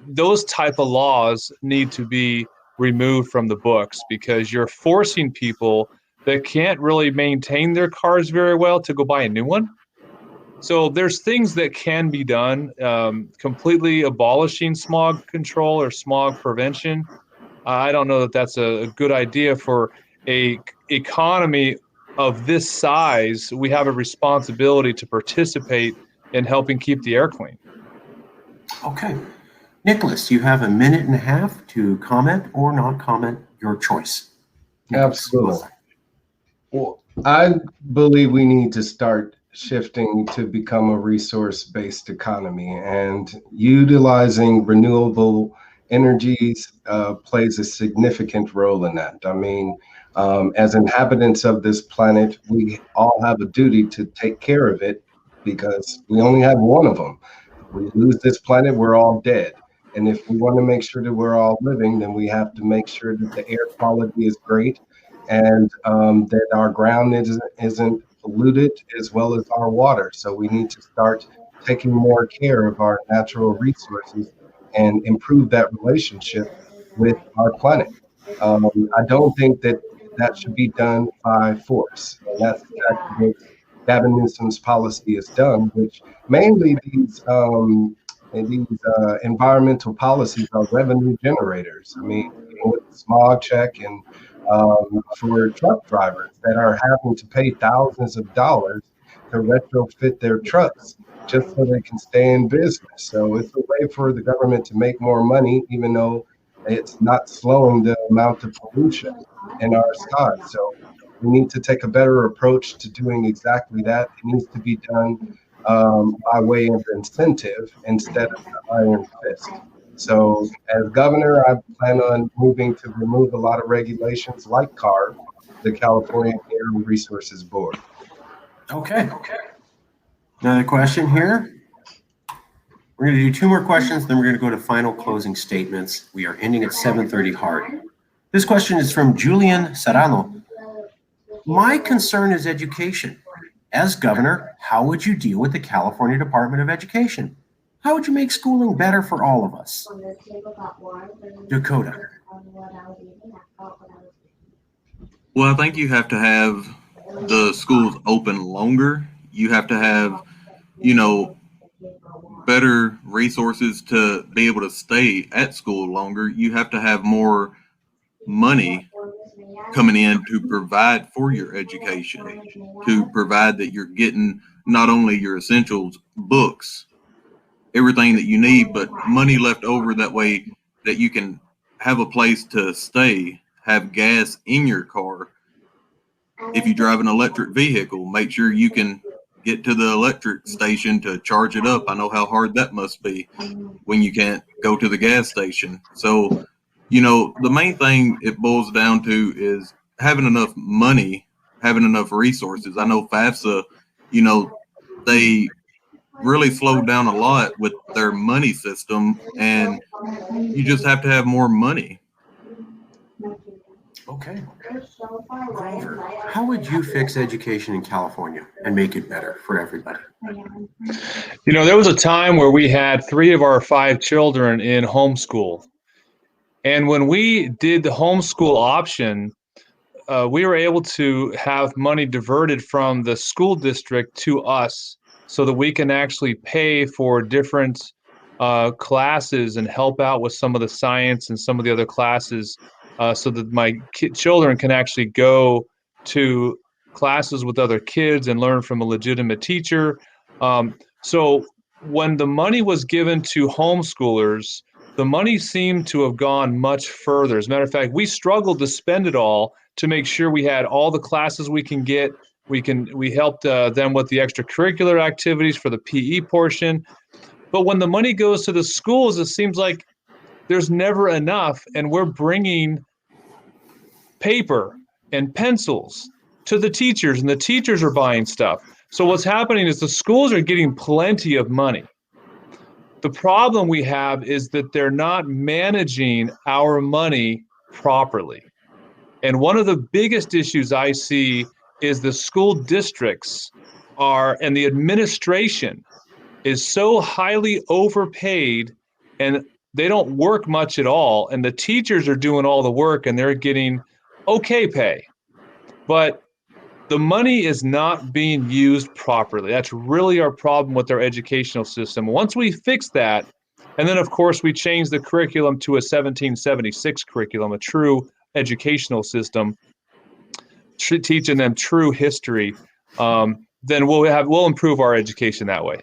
those type of laws need to be removed from the books, because you're forcing people that can't really maintain their cars very well to go buy a new one. So there's things that can be done. Completely abolishing smog control or smog prevention, I don't know that that's a good idea for a economy of this size. We have a responsibility to participate in helping keep the air clean. Okay. Nickolas, you have a minute and a half to comment or not comment, your choice. Absolutely. Well, I believe we need to start shifting to become a resource-based economy, and utilizing renewable energies plays a significant role in that. I mean, as inhabitants of this planet, we all have a duty to take care of it, because we only have one of them. If we lose this planet, we're all dead. And if we want to make sure that we're all living, then we have to make sure that the air quality is great, and that our ground isn't polluted, as well as our water. So we need to start taking more care of our natural resources and improve that relationship with our planet. I don't think that should be done by force. And that's exactly what Gavin Newsom's policy has done, which mainly these environmental policies are revenue generators. I mean, with the smog check, and for truck drivers that are having to pay thousands of dollars to retrofit their trucks just so they can stay in business. So it's a way for the government to make more money, even though it's not slowing the amount of pollution in our sky. So we need to take a better approach to doing exactly that. It needs to be done by way of incentive instead of the iron fist. So as governor, I plan on moving to remove a lot of regulations like CARB, the California Air Resources Board. Okay. Another question here. We're going to do two more questions, then we're going to go to final closing statements. We are ending at 7:30 hard. This question is from Julian Serrano. My concern is education. As governor, how would you deal with the California Department of Education? How would you make schooling better for all of us? Dakota. Well, I think you have to have the schools open longer. You have to have, better resources to be able to stay at school longer. You have to have more money coming in to provide for your education, to provide that you're getting not only your essentials, books, everything that you need, but money left over, that way that you can have a place to stay, have gas in your car. If you drive an electric vehicle, make sure you can get to the electric station to charge it up. I know how hard that must be when you can't go to the gas station. So, the main thing it boils down to is having enough money, having enough resources. I know FAFSA, they really slowed down a lot with their money system, and you just have to have more money. Okay. Grover, how would you fix education in California and make it better for everybody? There was a time where we had 3 of our 5 children in homeschool. And when we did the homeschool option, we were able to have money diverted from the school district to us so that we can actually pay for different classes and help out with some of the science and some of the other classes so that my children can actually go to classes with other kids and learn from a legitimate teacher. So when the money was given to homeschoolers, the money seemed to have gone much further. As a matter of fact, we struggled to spend it all to make sure we had all the classes we can get. We helped them with the extracurricular activities for the PE portion. But when the money goes to the schools, it seems like there's never enough, and we're bringing paper and pencils to the teachers, and the teachers are buying stuff. So what's happening is the schools are getting plenty of money. The problem we have is that they're not managing our money properly. And one of the biggest issues I see is the school districts and the administration is so highly overpaid, and they don't work much at all. And the teachers are doing all the work and they're getting okay pay. But the money is not being used properly. That's really our problem with our educational system. Once we fix that, and then of course we change the curriculum to a 1776 curriculum, a true educational system, teaching them true history, then we'll improve our education that way.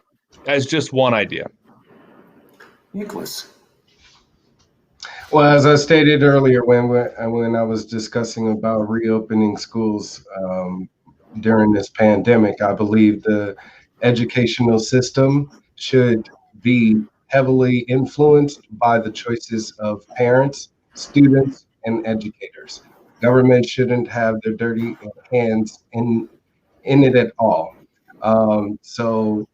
As just one idea. Nickolas. Well, as I stated earlier, when I was discussing about reopening schools during this pandemic, I believe the educational system should be heavily influenced by the choices of parents, students, and educators. Government shouldn't have their dirty hands in it at all. So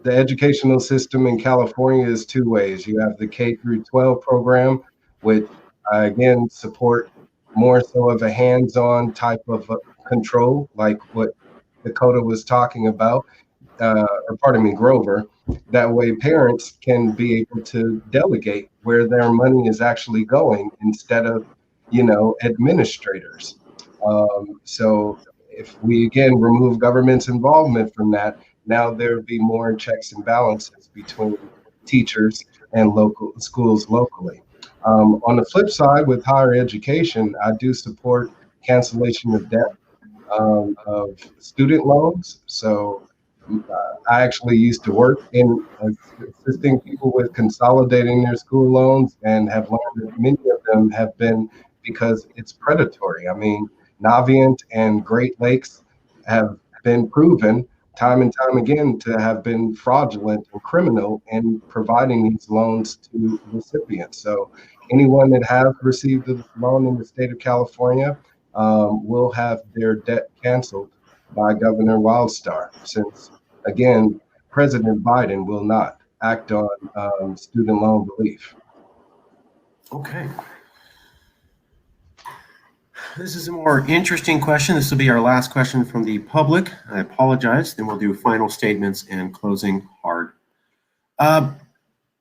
the educational system in California is two ways. You have the K through 12 program, which I again support more so of a hands-on type of control, like what Dakota was talking about, Grover. That way parents can be able to delegate where their money is actually going instead of, administrators. So if we again remove government's involvement from that, now there would be more checks and balances between teachers and local schools locally. On the flip side, with higher education, I do support cancellation of debt of student loans. So I actually used to work in assisting people with consolidating their school loans, and have learned that many of them have been because it's predatory. I mean, Navient and Great Lakes have been proven time and time again to have been fraudulent and criminal in providing these loans to recipients. So anyone that has received a loan in the state of California will have their debt canceled by Governor Wildstar, since, again, President Biden will not act on student loan relief. Okay. This is a more interesting question. This will be our last question from the public. I apologize. Then we'll do final statements and closing hard. A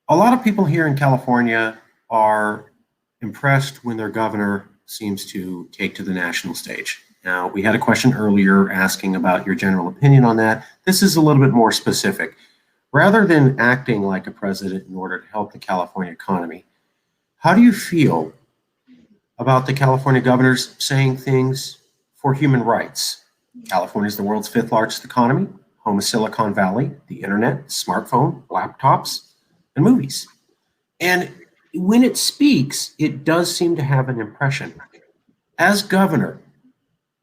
lot of people here in California are impressed when their governor seems to take to the national stage. Now, we had a question earlier asking about your general opinion on that. This is a little bit more specific. Rather than acting like a president in order to help the California economy, how do you feel about the California governors saying things for human rights? California is the world's 5th largest economy, home of Silicon Valley, the internet, smartphone, laptops, and movies. And when it speaks, it does seem to have an impression. As governor,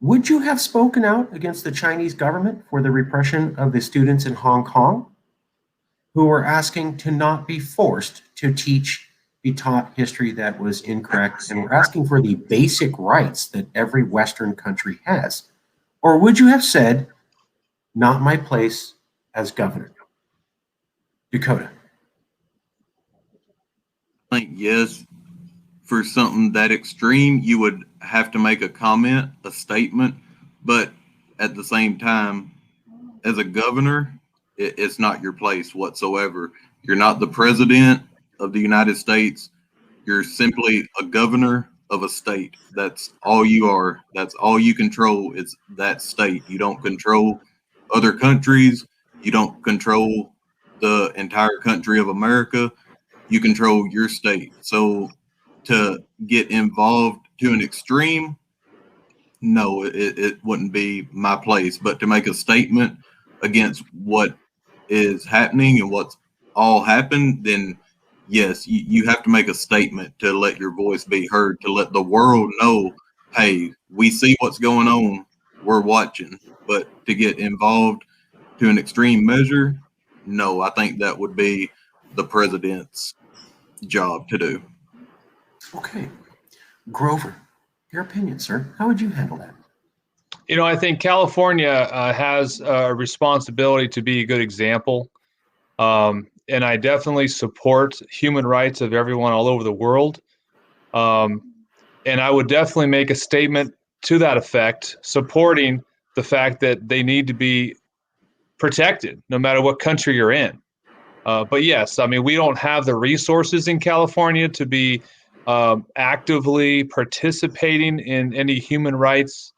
would you have spoken out against the Chinese government for the repression of the students in Hong Kong who were asking to not be forced to be taught history that was incorrect, and were asking for the basic rights that every Western country has? Or would you have said, not my place as governor? Dakota. I think yes, for something that extreme, you would have to make a comment, a statement, but at the same time, as a governor, it's not your place whatsoever. You're not the president of the United States. You're simply a governor of a state. That's all you are. That's all you control is that state. You don't control other countries. You don't control the entire country of America. You control your state. So to get involved to an extreme, no, it wouldn't be my place. But to make a statement against what is happening and what's all happened, then yes, you have to make a statement to let your voice be heard, to let the world know, hey, we see what's going on, we're watching. But to get involved to an extreme measure, no, I think that would be the president's job to do. Okay. Grover, your opinion, sir. How would you handle that? I think California has a responsibility to be a good example. And I definitely support human rights of everyone all over the world. And I would definitely make a statement to that effect, supporting the fact that they need to be protected no matter what country you're in. But yes, I mean, we don't have the resources in California to be actively participating in any human rights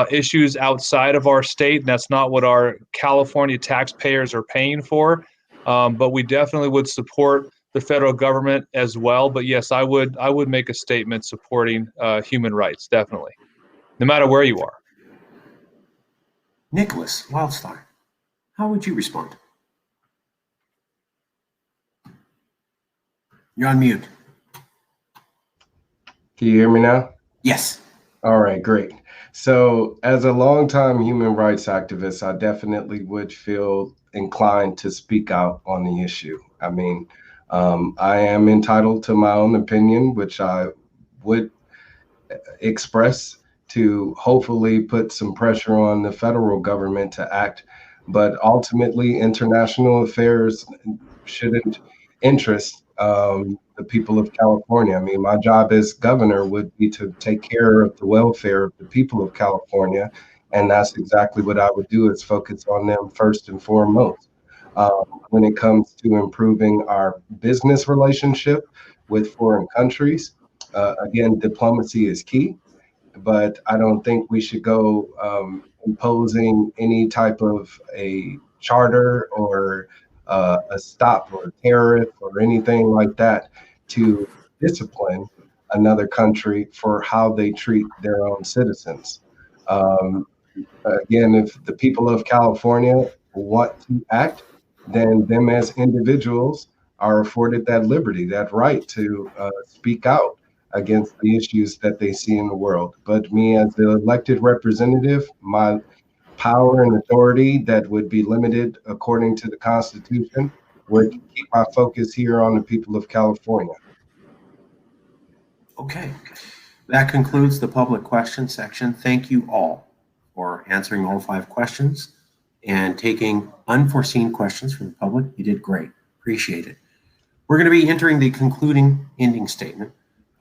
issues outside of our state. And that's not what our California taxpayers are paying for. But we definitely would support the federal government as well. But yes, I would make a statement supporting human rights, definitely, no matter where you are. Nickolas Wildstar, how would you respond? You're on mute. Can you hear me now? Yes. All right, great. So as a longtime human rights activist, I definitely would feel inclined to speak out on the issue. I mean, I am entitled to my own opinion, which I would express to hopefully put some pressure on the federal government to act. But ultimately, international affairs shouldn't interest the people of California. I mean, my job as governor would be to take care of the welfare of the people of California. And that's exactly what I would do, is focus on them first and foremost. When it comes to improving our business relationship with foreign countries, again, diplomacy is key, but I don't think we should go imposing any type of a charter or a stop or a tariff or anything like that to discipline another country for how they treat their own citizens. Again, if the people of California want to act, then them as individuals are afforded that liberty, that right to speak out against the issues that they see in the world. But me as the elected representative, my power and authority that would be limited according to the Constitution would keep my focus here on the people of California. Okay. That concludes the public question section. Thank you all for answering all 5 questions and taking unforeseen questions from the public. You did great. Appreciate it. We're going to be entering the concluding ending statement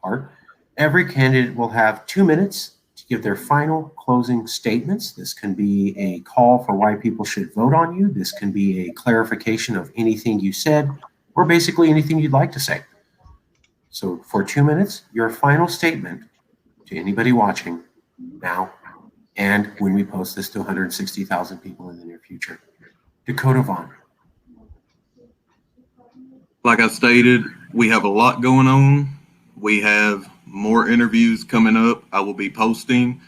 part. Every candidate will have 2 minutes to give their final closing statements. This can be a call for why people should vote on you. This can be a clarification of anything you said, or basically anything you'd like to say. So for 2 minutes, your final statement to anybody watching now and when we post this to 160,000 people in the near future. Dakota Vaughn. Like I stated, we have a lot going on. We have more interviews coming up. I will be posting.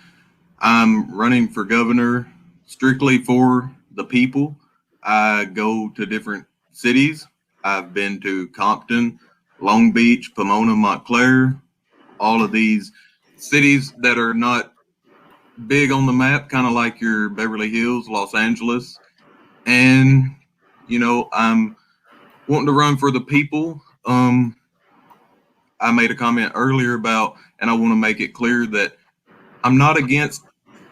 I'm running for governor strictly for the people. I go to different cities. I've been to Compton, Long Beach, Pomona, Montclair, all of these cities that are not big on the map, kind of like your Beverly Hills, Los Angeles. And, I'm wanting to run for the people. I made a comment earlier about, and I want to make it clear that I'm not against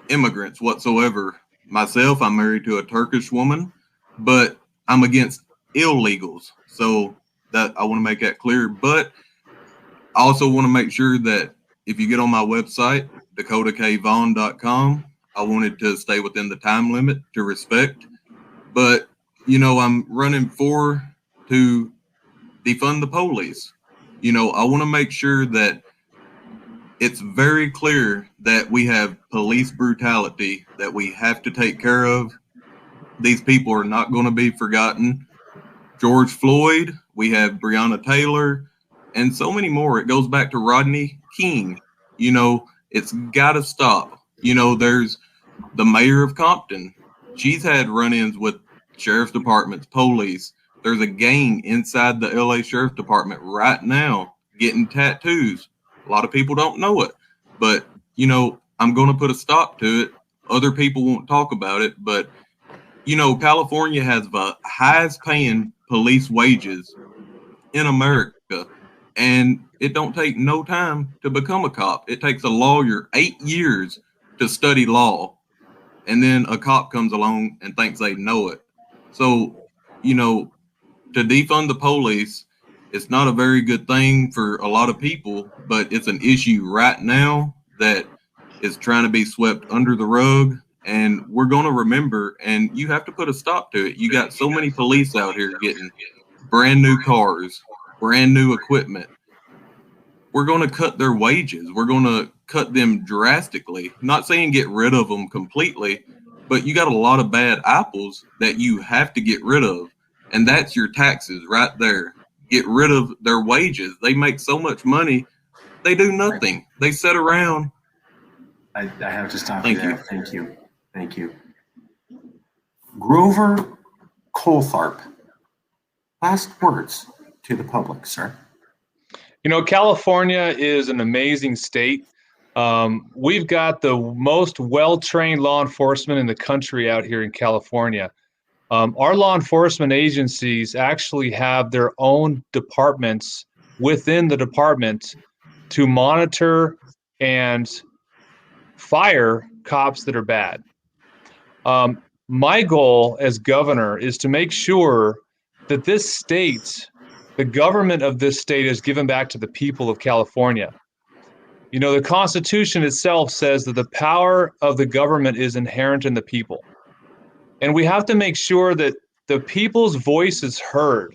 immigrants whatsoever. Myself, I'm married to a Turkish woman, but I'm against illegals. So that I want to make that clear. But I also want to make sure that if you get on my website, dakotakvaughn.com, I wanted to stay within the time limit to respect. But, I'm running to defund the police. I want to make sure that it's very clear that we have police brutality that we have to take care of. These people are not going to be forgotten. George Floyd, we have Breonna Taylor, and so many more. It goes back to Rodney King. You know, it's got to stop. You know, there's the mayor of Compton. She's had run-ins with sheriff's departments, police. There's a gang inside the LA Sheriff's Department right now getting tattoos. A lot of people don't know it, but, you know, I'm going to put a stop to it. Other people won't talk about it, but, you know, California has the highest paying police wages in America, and it don't take no time to become a cop. It takes a lawyer 8 years to study law, and then a cop comes along and thinks they know it. So, you know, to defund the police, it's not a very good thing for a lot of people, but it's an issue right now that is trying to be swept under the rug, and we're going to remember, and you have to put a stop to it. You got so many police out here getting brand new cars, brand new equipment. We're going to cut their wages. We're going to cut them drastically. Not saying get rid of them completely, but you got a lot of bad apples that you have to get rid of. And that's your taxes right there. Get rid of their wages. They make so much money. They do nothing. They sit around. I have to stop you there. Thank you. Thank you. Grover Coltharp, last words to the public, sir. You know, California is an amazing state. We've got the most well-trained law enforcement in the country out here in California. Our law enforcement agencies actually have their own departments within the department to monitor and fire cops that are bad. My goal as governor is to make sure that this state, the government of this state, is given back to the people of California. You know, the Constitution itself says that the power of the government is inherent in the people. And we have to make sure that the people's voice is heard.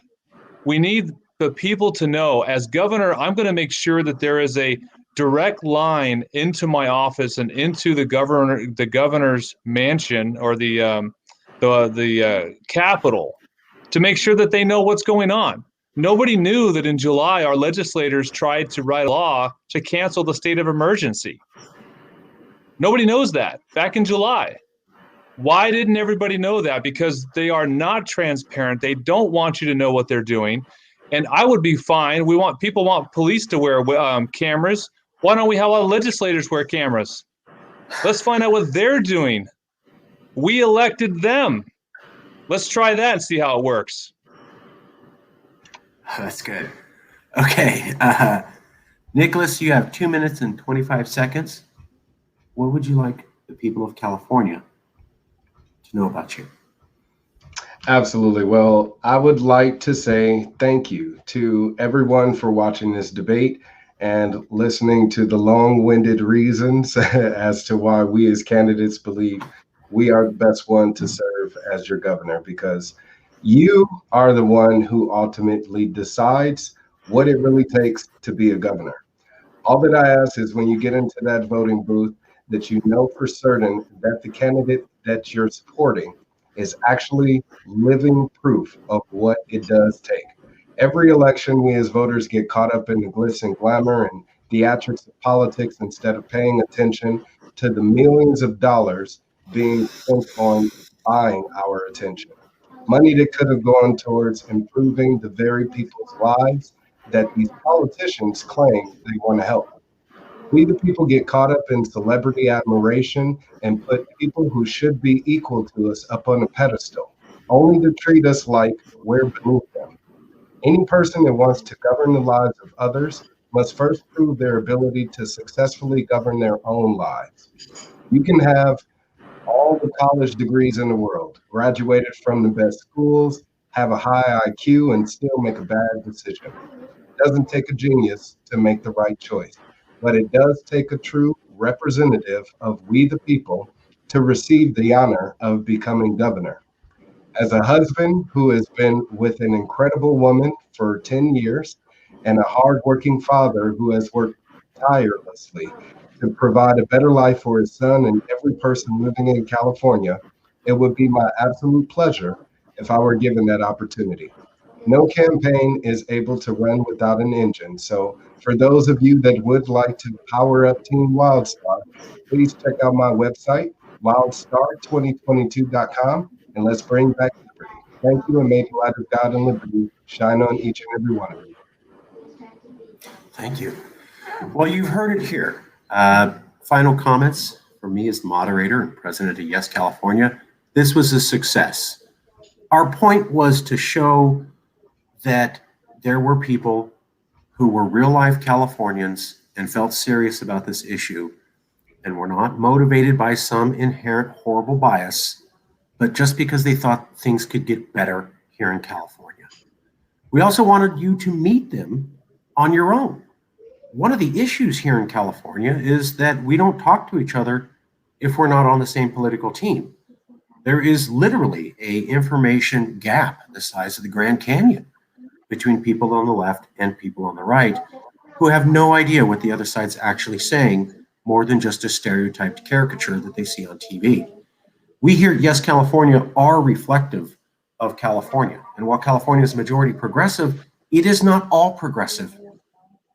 We need the people to know, as governor, I'm going to make sure that there is a direct line into my office and into the governor's mansion or the Capitol to make sure that they know what's going on. Nobody knew that in July our legislators tried to write a law to cancel the state of emergency. Nobody knows that back in July. Why didn't everybody know that? Because they are not transparent. They don't want you to know what they're doing. And I would be fine. People want police to wear cameras. Why don't we have all legislators wear cameras? Let's find out what they're doing. We elected them. Let's try that and see how it works. That's good. Okay. Nickolas, you have 2 minutes and 25 seconds. What would you like the people of California to know about you? Absolutely. Well, I would like to say thank you to everyone for watching this debate and listening to the long-winded reasons as to why we as candidates believe we are the best one to serve as your governor, because you are the one who ultimately decides what it really takes to be a governor. All that I ask is when you get into that voting booth that you know for certain that the candidate that you're supporting is actually living proof of what it does take. Every election, we as voters get caught up in the glitz and glamour and theatrics of politics instead of paying attention to the millions of dollars being spent on buying our attention. Money that could have gone towards improving the very people's lives that these politicians claim they want to help. We the people get caught up in celebrity admiration and put people who should be equal to us up on a pedestal, only to treat us like we're beneath them. Any person that wants to govern the lives of others must first prove their ability to successfully govern their own lives. You can have all the college degrees in the world, graduated from the best schools, have a high IQ, and still make a bad decision. It doesn't take a genius to make the right choice, but it does take a true representative of we the people to receive the honor of becoming governor. As a husband who has been with an incredible woman for 10 years and a hardworking father who has worked tirelessly to provide a better life for his son and every person living in California, it would be my absolute pleasure if I were given that opportunity. No campaign is able to run without an engine. So for those of you that would like to power up Team Wildstar, please check out my website, wildstar2022.com, and let's bring back liberty. Thank you, and may the light of God and liberty shine on each and every one of you. Thank you. Well, you've heard it here. Final comments from me as the moderator and president of Yes California. This was a success. Our point was to show that there were people who were real life Californians and felt serious about this issue and were not motivated by some inherent horrible bias, but just because they thought things could get better here in California. We also wanted you to meet them on your own. One of the issues here in California is that we don't talk to each other if we're not on the same political team. There is literally an information gap the size of the Grand Canyon between people on the left and people on the right who have no idea what the other side's actually saying, more than just a stereotyped caricature that they see on TV. We here at Yes California are reflective of California. And while California is majority progressive, it is not all progressive.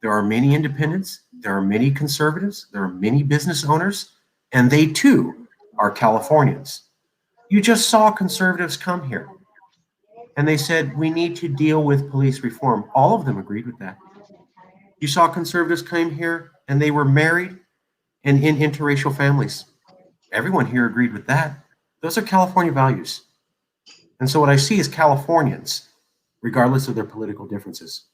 There are many independents, there are many conservatives, there are many business owners, and they too are Californians. You just saw conservatives come here and they said, we need to deal with police reform. All of them agreed with that. You saw conservatives come here and they were married and in interracial families. Everyone here agreed with that. Those are California values. And so what I see is Californians, regardless of their political differences.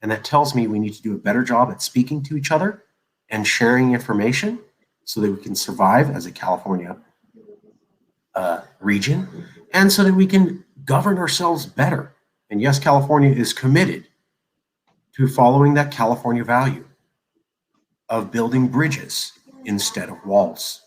And that tells me we need to do a better job at speaking to each other and sharing information so that we can survive as a California region and so that we can govern ourselves better. And yes, California is committed to following that California value of building bridges instead of walls.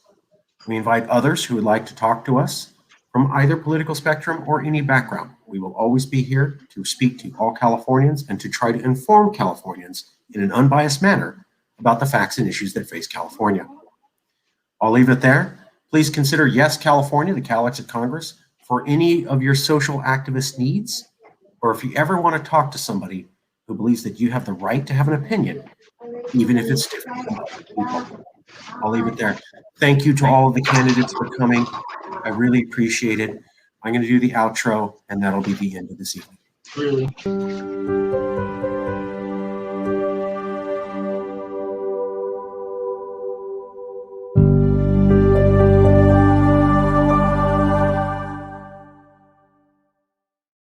We invite others who would like to talk to us from either political spectrum or any background. We will always be here to speak to all Californians and to try to inform Californians in an unbiased manner about the facts and issues that face California. I'll leave it there. Please consider Yes California, the Calex at Congress, for any of your social activist needs, or if you ever want to talk to somebody who believes that you have the right to have an opinion, even if it's different from other people. I'll leave it there. Thank you to all of the candidates for coming. I really appreciate it. I'm going to do the outro, and that'll be the end of this evening. Really?